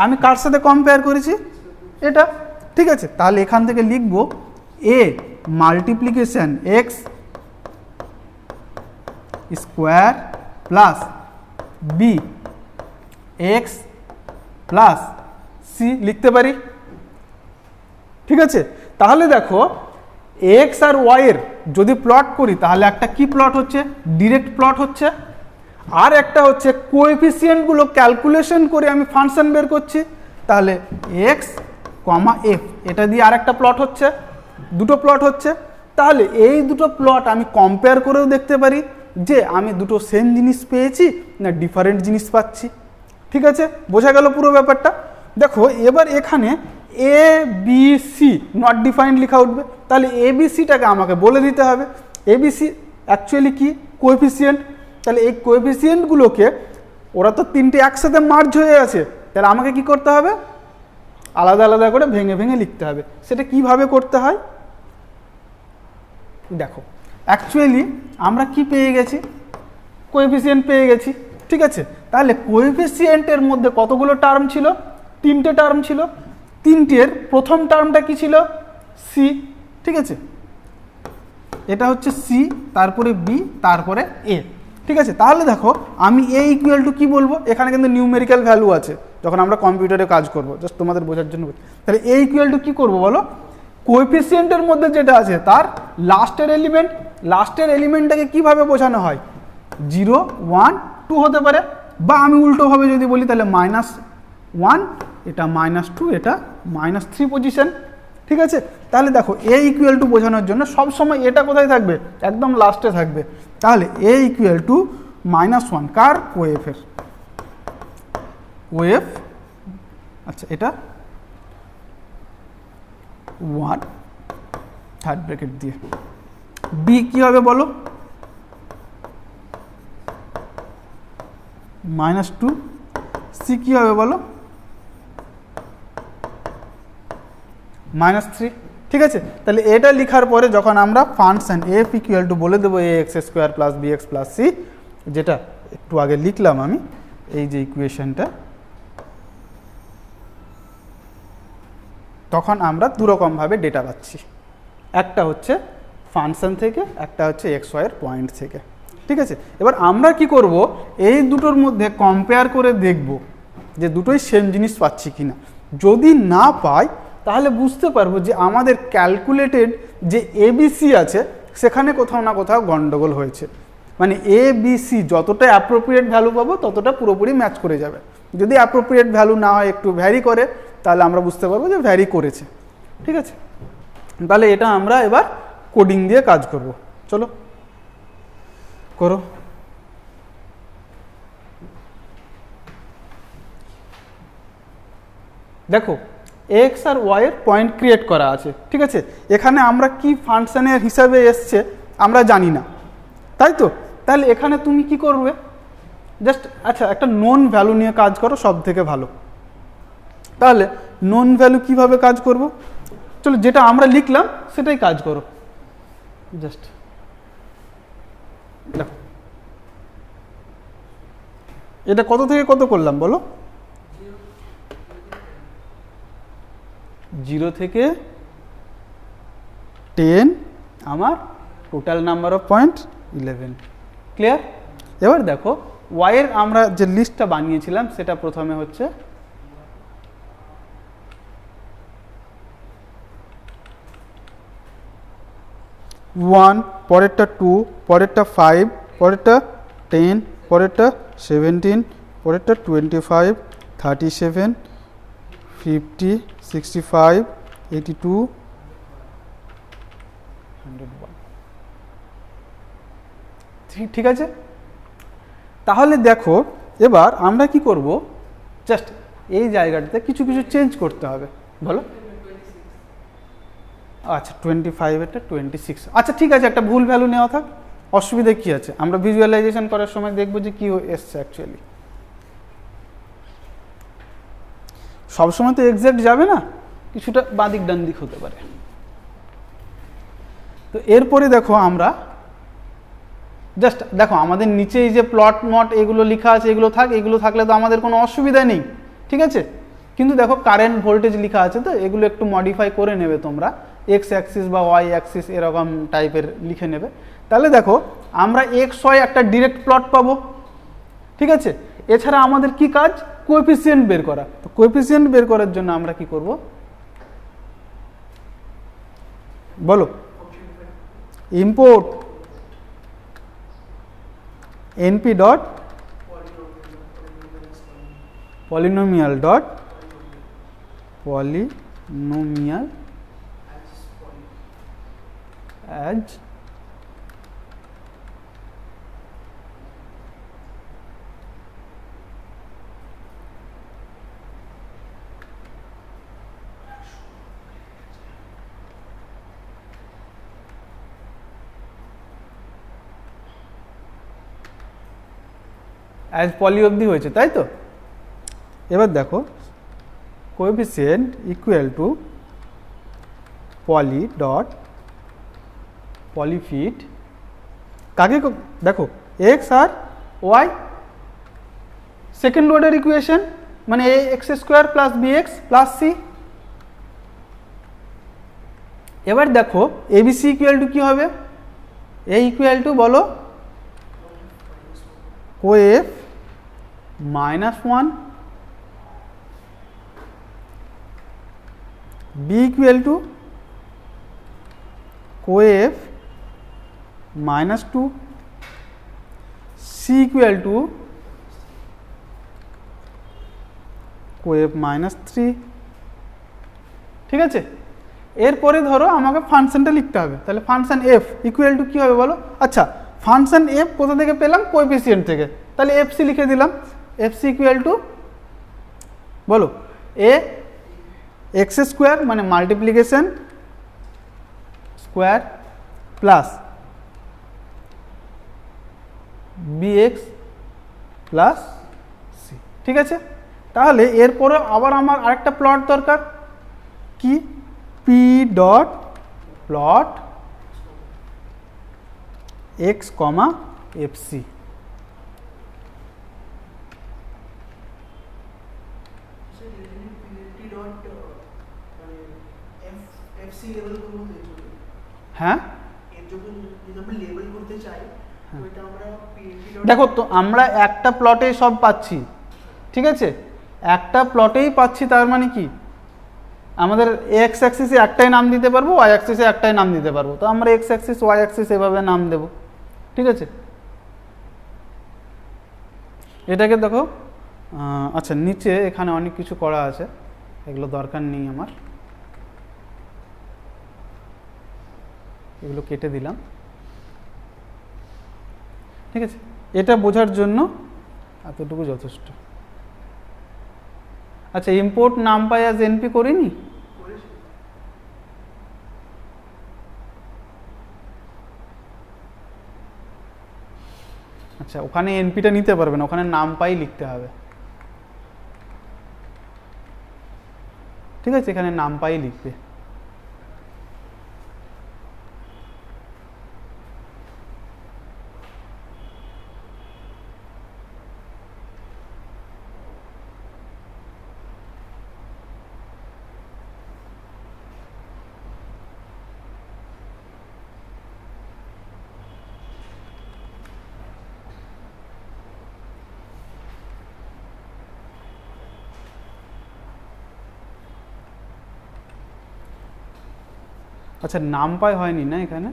[SPEAKER 1] আমি কার সাথে কম্পেয়ার করেছি, এটা। ঠিক আছে, তাহলে এখান থেকে লিখবো A multiplication X square plus B X plus C লিখতে পারি। ঠিক আছে, তাহলে দেখো এক্স আর ওয়াই এর যদি প্লট করি, তাহলে একটা কি প্লট হচ্ছে, ডিরেক্ট প্লট হচ্ছে, আর একটা হচ্ছে কোএফিসিয়েন্টগুলো ক্যালকুলেশন করে আমি ফাংশন বের করছি। তাহলে এক্স কমা এফ, এটা দিয়ে আর একটা প্লট হচ্ছে, দুটো প্লট হচ্ছে। তাহলে এই দুটো প্লট আমি কম্পেয়ার করেও দেখতে পারি যে আমি দুটো সেম জিনিস পেয়েছি না ডিফারেন্ট জিনিস পাচ্ছি। ঠিক আছে, বোঝা গেল পুরো ব্যাপারটা। দেখো এবার এখানে A B C not defined লেখা উঠবে, তাহলে এ বি সিটাকে আমাকে বলে দিতে হবে। এ বি সি অ্যাকচুয়ালি কি, কোএফিসিয়েন্ট। তাহলে এই কোএফিসিয়েন্টগুলোকে, ওরা তো তিনটে একসাথে মার্জ হয়ে আছে, তাহলে আমাকে কি করতে হবে, আলাদা আলাদা করে ভেঙে ভেঙে লিখতে হবে। সেটা কিভাবে করতে হয় দেখো, অ্যাকচুয়ালি আমরা কি পেয়ে গেছি, কোএফিসিয়েন্ট পেয়ে গেছি। ঠিক আছে, তাহলে কোএফিসিয়েন্টের মধ্যে কতগুলো টার্ম ছিল, 3টে টার্ম ছিল। 3টের প্রথম টার্মটা কি ছিল, সি। ঠিক আছে, এটা হচ্ছে সি, তারপরে বি, তারপরে এ। ঠিক আছে, তাহলে দেখো আমি এ ইকুয়াল টু কি বলবো, এখানে কিন্তু নিউমেরিক্যাল ভ্যালু আছে যখন আমরা কম্পিউটারে কাজ করব, জাস্ট তোমাদের বোঝার জন্য। তাহলে এ ইকুয়াল টু কি করবো বলো, কোএফিসিয়েন্টের মধ্যে যেটা আছে তার লাস্টের এলিমেন্ট, লাস্টের এলিমেন্টটাকে কিভাবে বোঝানো হয়, 0 1 2 হতে পারে, বা আমি উল্টোভাবে যদি বলি তাহলে -1, এটা -2, এটা -3 পজিশন। ঠিক আছে, তাহলে দেখো এ ইকুয়াল টু বোঝানোর জন্য সবসময় এটা কোথায় থাকবে, একদম লাস্টে থাকবে। তাহলে এ ইকুয়াল টু -1 কার, ওএফের, ওএফ। আচ্ছা, এটা 1 থার্ড ব্র্যাকেট দিয়ে, বি কি হবে বলো, -2, সি কি হবে বলো -3। ঠিক আছে, তাহলে এটা লেখার পরে যখন আমরা ফাংশন এফ ইকুয়াল টু বলে দেবো A X square plus B X plus C, যেটা একটু আগে লিখলাম আমি, এই যে ইকুয়েশনটা, তখন আমরা দুরকমভাবে ডেটা পাচ্ছি, একটা হচ্ছে ফাংশন থেকে, একটা হচ্ছে এক্স ওয়াইয়ের পয়েন্ট থেকে। ঠিক আছে, এবার আমরা কি করব, এই দুটোর মধ্যে কম্পেয়ার করে দেখব যে দুটোই সেম জিনিস পাচ্ছি কিনা। যদি না পাই তাহলে বুঝতে পারবো যে আমাদের ক্যালকুলেটেড যে এবিসি আছে সেখানে কোথাও না কোথাও গন্ডগোল হয়েছে। মানে এবিসি যতটা অ্যাপ্রোপ্রিয়েট ভ্যালু পাবো ততটা পুরোপুরি ম্যাচ করে যাবে। যদি অ্যাপ্রোপ্রিয়েট ভ্যালু না হয়, একটু ভ্যারি করে, তাহলে আমরা বুঝতে পারবো যে ভ্যারি করেছে। ঠিক আছে, তাহলে এটা আমরা এবার কোডিং দিয়ে কাজ করব। চলো করো। দেখো এক্স আর ওয়াই এর পয়েন্ট ক্রিয়েট করা আছে। ঠিক আছে, এখানে আমরা কি ফাংশনের হিসাবে এসছে আমরা জানি না, তাই তো? তাহলে এখানে তুমি কি করবে, জাস্ট আচ্ছা একটা নন ভ্যালু নিয়ে কাজ করো, সব থেকে ভালো। তাহলে নন ভ্যালু কিভাবে কাজ করব, চলো যেটা আমরা লিখলাম সেটাই কাজ করো। জাস্ট দেখো এটা কত থেকে কত করলাম বলো, 0 থেকে 10, আমার total number of point 11। Clear? এবার দেখো ওয়াইয়ের আমরা যে লিস্টটা বানিয়েছিলাম সেটা প্রথমে হচ্ছে 1, পরেরটা 2, পরেরটা 5, পরেরটা 10, পরেরটা 17, পরেরটা 25, 37, 50, 65, 82, 101। ঠিক আছে, তাহলে দেখো এবার আমরা কি করব, জাস্ট এই জায়গাটাতে কিছু কিছু চেঞ্জ করতে হবে। বলো। আচ্ছা 25 এটা 26। আচ্ছা ঠিক আছে, একটা ভুল ভ্যালু নেওয়া থাক, অসুবিধা কি আছে, আমরা ভিজুয়ালাইজেশন করার সময় দেখবো যে কি এসছে অ্যাকচুয়ালি। সবসময় তো এক্সাক্ট যাবে না, কিছুটা বাদিক ডান দিক হতে পারে। তো এরপরে দেখো আমরা জাস্ট দেখো আমাদের নিচে এই যে প্লট মট এগুলো লেখা আছে, এগুলো থাক, এগুলো থাকলে তো আমাদের কোনো অসুবিধা নেই। ঠিক আছে, কিন্তু দেখো কারেন্ট ভোল্টেজ লেখা আছে, তো এগুলো একটু মডিফাই করে নেবে তোমরা, এক্স অ্যাক্সিস বা ওয়াই অ্যাক্সিস এরকম টাইপের লিখে নেবে। তাহলে দেখো আমরা এক্স ওয়াই একটা ডিরেক্ট প্লট পাবো। ঠিক আছে, এছাড়া আমাদের কি কাজ, কোএফিসিয়েন্ট বের করা। তো কোএফিসিয়েন্ট বের করার জন্য আমরা কি করব বলো, import NP dot polynomial dot polynomial as as poly অবধি হয়েছে, তাই তো? এবার দেখো coefficient equal to poly dot polyfit, কাকে দেখো এক্স আর ওয়াই সেকেন্ড অর্ডার ইকুয়েশন, মানে A X square plus B X plus C. এবার দেখো এবিসি ইকুয়াল টু কি হবে, এ ইকুয়াল টু বলো coef -1, B equal to coef -2, C equal to coef -3। ঠিক আছে, এরপরে ধরো আমাকে ফাংশনটা লিখতে হবে, তাহলে ফাংশন এফ ইকুয়াল টু কী হবে বলো, আচ্ছা ফাংশন এফ কোথা থেকে পেলাম, কোএফিসিয়েন্ট থেকে, তাহলে এফসি লিখে দিলাম। এফসি ইকুয়াল টু বলো এ এক্স স্কোয়ার মানে multiplication square plus B X plus C. ঠিক আছে, তাহলে এরপরে আবার আমার আরেকটা প্লট দরকার, কি পি ডট প্লট এক্স কমা এফসি। হ্যাঁ দেখো তো আমরা একটা প্লটেই সব পাচ্ছি, ঠিক আছে, একটা প্লটেই পাচ্ছি, তার মানে কি আমাদের এক্স অ্যাক্সিসে একটাই নাম দিতে পারবো, ওয়াই অ্যাক্সিসে একটাই নাম দিতে পারবো, তো আমরা এক্স অ্যাক্সিস ওয়াই অ্যাক্সিস এভাবে নাম দেব, ঠিক আছে। এটাকে দেখো, আচ্ছা নিচে এখানে অনেক কিছু করা আছে, এগুলো দরকার নেই আমার, এগুলো কেটে দিলাম, ঠিক আছে। এটা বোঝার জন্য এতটুকু যথেষ্ট। আচ্ছা ইম্পোর্ট নামপাই অ্যাজ এনপি করিনি? আচ্ছা ওখানে এনপিটা নিতে পারবে না, ওখানে নামপাই লিখতে হবে, ঠিক আছে, এখানে নামপাই লিখবে। আচ্ছা নামপাই হয়নি না এখানে,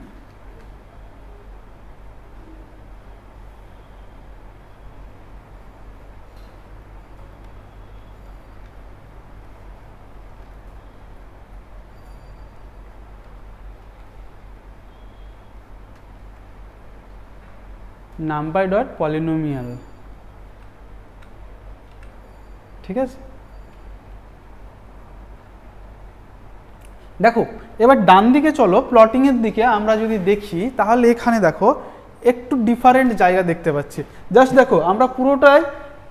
[SPEAKER 1] নামপাই ডট পলিনোমিয়াল, ঠিক আছে। দেখো এবার ডান দিকে চলো, প্লটিংয়ের দিকে আমরা যদি দেখি তাহলে এখানে দেখো একটু ডিফারেন্ট জায়গা দেখতে পাচ্ছি। জাস্ট দেখো আমরা পুরোটাই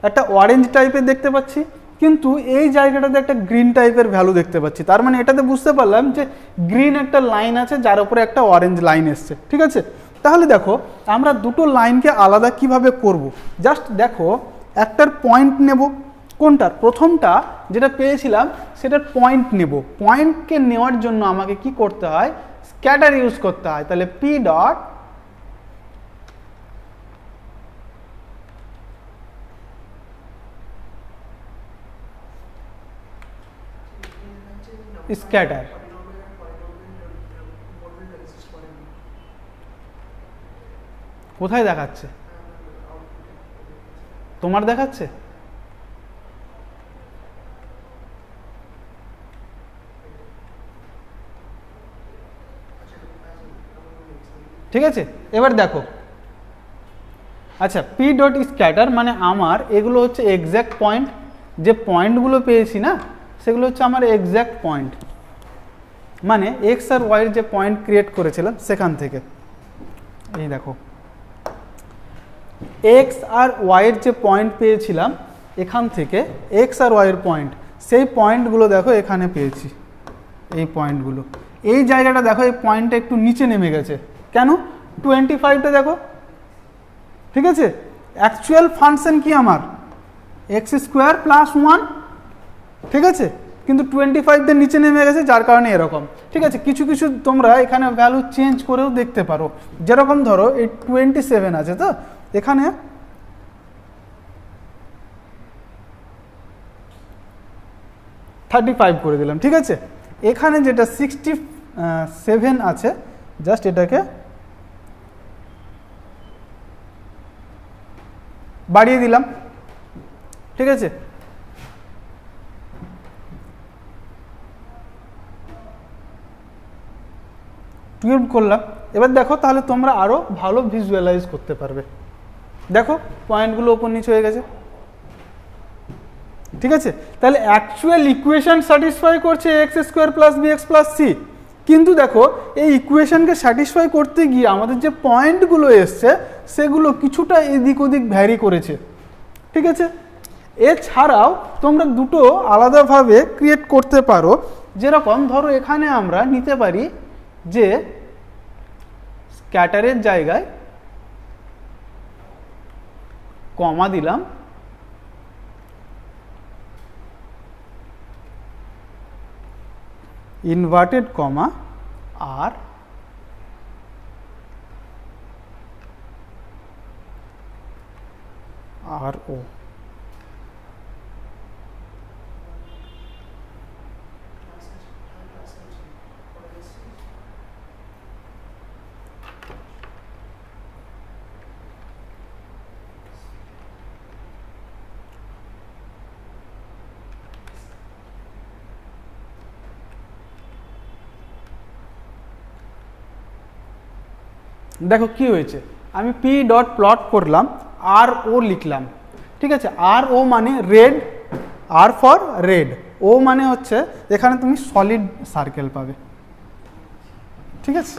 [SPEAKER 1] একটা অরেঞ্জ টাইপের দেখতে পাচ্ছি, কিন্তু এই জায়গাটাতে একটা গ্রিন টাইপের ভ্যালু দেখতে পাচ্ছি, তার মানে এটাতে বুঝতে পারলাম যে গ্রিন একটা লাইন আছে যার উপরে একটা অরেঞ্জ লাইন এসছে, ঠিক আছে। তাহলে দেখো আমরা দুটো লাইনকে আলাদা কিভাবে করব, জাস্ট দেখো একটার পয়েন্ট নেব, কোনটার, প্রথমটা যেটা পেয়েছিলাম সেটার পয়েন্ট নেব, পয়েন্টকে নেওয়ার জন্য আমাকে কি করতে হয়, স্ক্যাটার ইউজ করতে হয়, তাহলে পি ডট স্ক্যাটার। কোথায় দেখাচ্ছে, তোমার দেখাচ্ছে? ঠিক আছে এবার দেখো, আচ্ছা পি ডট স্ক্যাটার মানে আমার এগুলো হচ্ছে এক্স্যাক্ট পয়েন্ট, যে পয়েন্টগুলো পেয়েছি না সেগুলো হচ্ছে আমার এক্স্যাক্ট পয়েন্ট, মানে এক্স আর ওয়াইয়ের যে পয়েন্ট ক্রিয়েট করেছিলাম সেখান থেকে। এই দেখো এক্স আর ওয়াইয়ের যে পয়েন্ট পেয়েছিলাম এখান থেকে, এক্স আর ওয়াইয়ের পয়েন্ট, সেই পয়েন্টগুলো দেখো এখানে পেয়েছি, এই পয়েন্টগুলো, এই জায়গাটা দেখো এই পয়েন্টটা একটু নিচে নেমে গেছে, কেন, 25টা দেখো, ঠিক আছে। অ্যাকচুয়াল ফাংশন কি আমার এক্স স্কোয়ার প্লাস 1, ঠিক আছে, কিন্তু 25দের নিচে নেমে গেছে যার কারণে এরকম, ঠিক আছে। কিছু কিছু তোমরা এখানে ভ্যালু চেঞ্জ করেও দেখতে পারো, যেরকম ধরো এই 27 আছে, তো এখানে 35 করে দিলাম, ঠিক আছে। এখানে যেটা 67 আছে জাস্ট এটাকে বাড়িয়ে দিলাম, ঠিক আছে। করলাম, এবার দেখো তাহলে তোমরা আরো ভালো ভিজুয়ালাইজ করতে পারবে। দেখো পয়েন্টগুলো ওপর নিচে হয়ে গেছে, ঠিক আছে। তাহলে অ্যাকচুয়াল ইকুয়েশন স্যাটিসফাই করছে X square plus B X plus C, কিন্তু দেখো এই ইকুয়েশনকে স্যাটিসফাই করতে গিয়ে আমাদের যে পয়েন্টগুলো এসছে সেগুলো কিছুটা এদিক ওদিক ভ্যারি করেছে, ঠিক আছে। এছাড়াও তোমরা দুটো আলাদাভাবে ক্রিয়েট করতে পারো, যেরকম ধরো এখানে আমরা নিতে পারি যে স্ক্যাটারের জায়গায় কমা দিলাম, ইনভার্টেড কমা আর ও। দেখো কি হয়েছে, আমি পি ডট প্লট করলাম, আর ও লিখলাম, ঠিক আছে। আর ও মানে রেড, আর ফর রেড, ও মানে হচ্ছে এখানে তুমি সলিড সার্কেল পাবে, ঠিক আছে।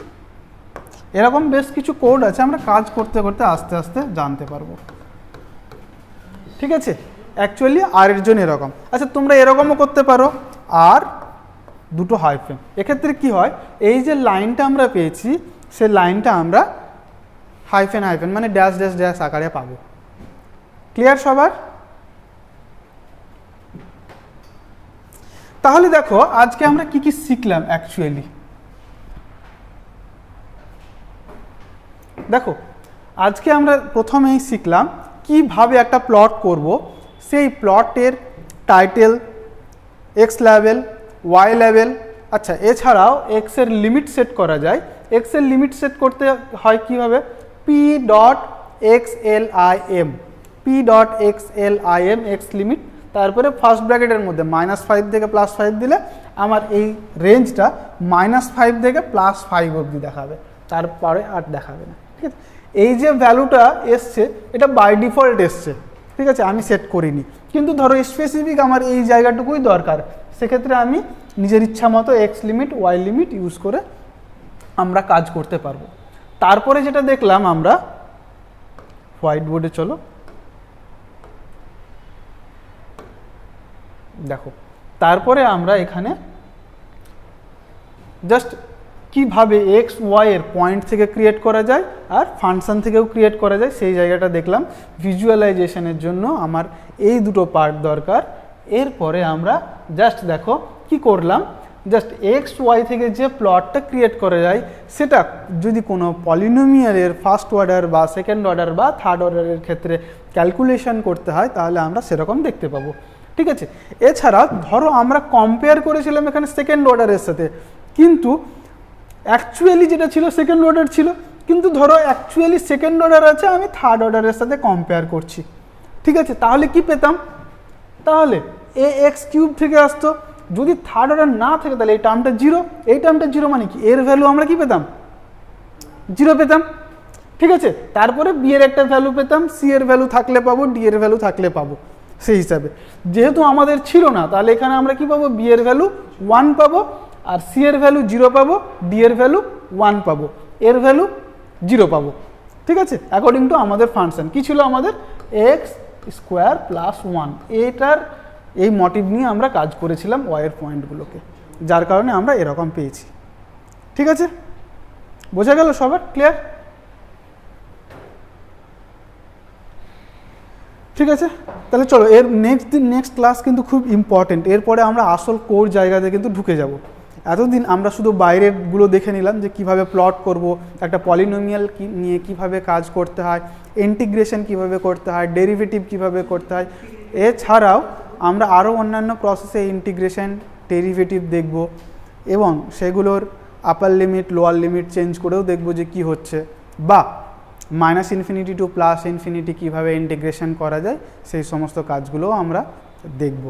[SPEAKER 1] এরকম বেশ কিছু কোড আছে, আমরা কাজ করতে করতে আস্তে আস্তে জানতে পারবো, ঠিক আছে। অ্যাকচুয়ালি আর এর জন্য এরকম। আচ্ছা তোমরা এরকমও করতে পারো, আর দুটো হাইফেন। এক্ষেত্রে কি হয়, এই যে লাইনটা আমরা পেয়েছি সেই লাইনটা আমরা হাইফেন হাইফেন মানে ড্যাশ ড্যাশ ড্যাশ আকারে পাবো। ক্লিয়ার সবার? তাহলে দেখো আজকে আমরা কি কি শিখলাম অ্যাকচুয়ালি। দেখো আজকে আমরা প্রথমেই শিখলাম কিভাবে একটা প্লট করব, সেই প্লটের title, X level, Y level. আচ্ছা এছাড়াও এক্স এর লিমিট সেট করা যায়। এক্স এর লিমিট সেট করতে হয় কিভাবে, P dot X L I am, P dot X L I am, x limit, তারপরে ফার্স্ট ব্র্যাকেটের মধ্যে -5 থেকে +5 দিলে আমার এই রেঞ্জটা -5 থেকে +5 অবধি দেখাবে, তারপরে আর দেখাবে না, ঠিক আছে। এই যে ভ্যালুটা এসছে এটা বাই ডিফল্ট এসছে, ঠিক আছে, আমি সেট করিনি। কিন্তু ধরো স্পেসিফিক আমার এই জায়গাটুকুই দরকার, সেক্ষেত্রে আমি নিজের ইচ্ছা মতো X limit, Y limit use করে আমরা কাজ করতে পারবো। তারপরে যেটা দেখলাম আমরা, হোয়াইট বোর্ডে চলো, দেখো তারপরে আমরা এখানে জাস্ট কিভাবে এক্স ওয়াই এর পয়েন্ট থেকে ক্রিয়েট করা যায় আর ফাংশন থেকেও ক্রিয়েট করা যায় সেই জায়গাটা দেখলাম। ভিজুয়ালাইজেশনের জন্য আমার এই দুটো পার্ট দরকার। এরপরে আমরা জাস্ট দেখো কি করলাম, জাস্ট এক্স ওয়াই থেকে যে প্লটটা ক্রিয়েট করা যায় সেটা যদি কোনো পলিনোমিয়ালের ফার্স্ট অর্ডার বা সেকেন্ড অর্ডার বা থার্ড অর্ডারের ক্ষেত্রে ক্যালকুলেশন করতে হয় তাহলে আমরা সেরকম দেখতে পাবো, ঠিক আছে। এছাড়া ধরো আমরা কম্পেয়ার করেছিলাম এখানে সেকেন্ড অর্ডারের সাথে, কিন্তু অ্যাকচুয়ালি যেটা ছিল সেকেন্ড অর্ডার ছিল, কিন্তু ধরো অ্যাকচুয়ালি সেকেন্ড অর্ডার আছে, আমি থার্ড অর্ডারের সাথে কম্পেয়ার করছি, ঠিক আছে। তাহলে কি পেতাম, তাহলে এ এক্স কিউব থেকে আসতো। যদি থার্ড অর্ডার না থাকে তাহলে এই টার্মটা জিরো, এই টার্মটা জিরো মানে কি এর ভ্যালু আমরা কি পেতাম, জিরো পেতাম, ঠিক আছে। তারপরে বি এর একটা ভ্যালু পেতাম, সি এর ভ্যালু থাকলে পাবো, ডি এর ভ্যালু থাকলে পাবো। সেই হিসাবে যেহেতু আমাদের ছিল না তাহলে এখানে আমরা কি পাবো, বি এর ভ্যালু 1 পাবো, আর সি এর ভ্যালু 0 পাবো, ডি এর ভ্যালু 1 পাবো, এর ভ্যালু 0 পাবো, ঠিক আছে। অ্যাকর্ডিং টু আমাদের ফাংশন কি ছিল, আমাদের এক্স স্কোয়ার প্লাস 1, এটার এই মোটিভ নিয়ে আমরা কাজ করেছিলাম ওয়াইয়ের পয়েন্টগুলোকে, যার কারণে আমরা এরকম পেয়েছি, ঠিক আছে। বোঝা গেল সবার? ক্লিয়ার? ঠিক আছে, তাহলে চলো এর নেক্সট ক্লাস কিন্তু খুব ইম্পর্টেন্ট। এরপরে আমরা আসল কোর জায়গাতে কিন্তু ঢুকে যাব। এতদিন আমরা শুধু বাইরেরগুলো দেখে নিলাম যে কিভাবে প্লট করব, একটা পলিনোমিয়াল নিয়ে কিভাবে কাজ করতে হয়, ইন্টিগ্রেশন কিভাবে করতে হয়, ডেরিভেটিভ কিভাবে করতে হয়। এছাড়াও আমরা আরও অন্যান্য প্রসেসে ইন্টিগ্রেশন, ডেরিভেটিভ দেখব এবং সেগুলোর আপার লিমিট, লোয়ার লিমিট চেঞ্জ করেও দেখব যে কি হচ্ছে, বা -ইনফিনিটি টু +ইনফিনিটি কীভাবে ইন্টিগ্রেশন করা যায় সেই সমস্ত কাজগুলোও আমরা দেখব।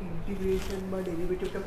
[SPEAKER 2] ইন্টিগ্রেশন বা ডেরিভেটিভটা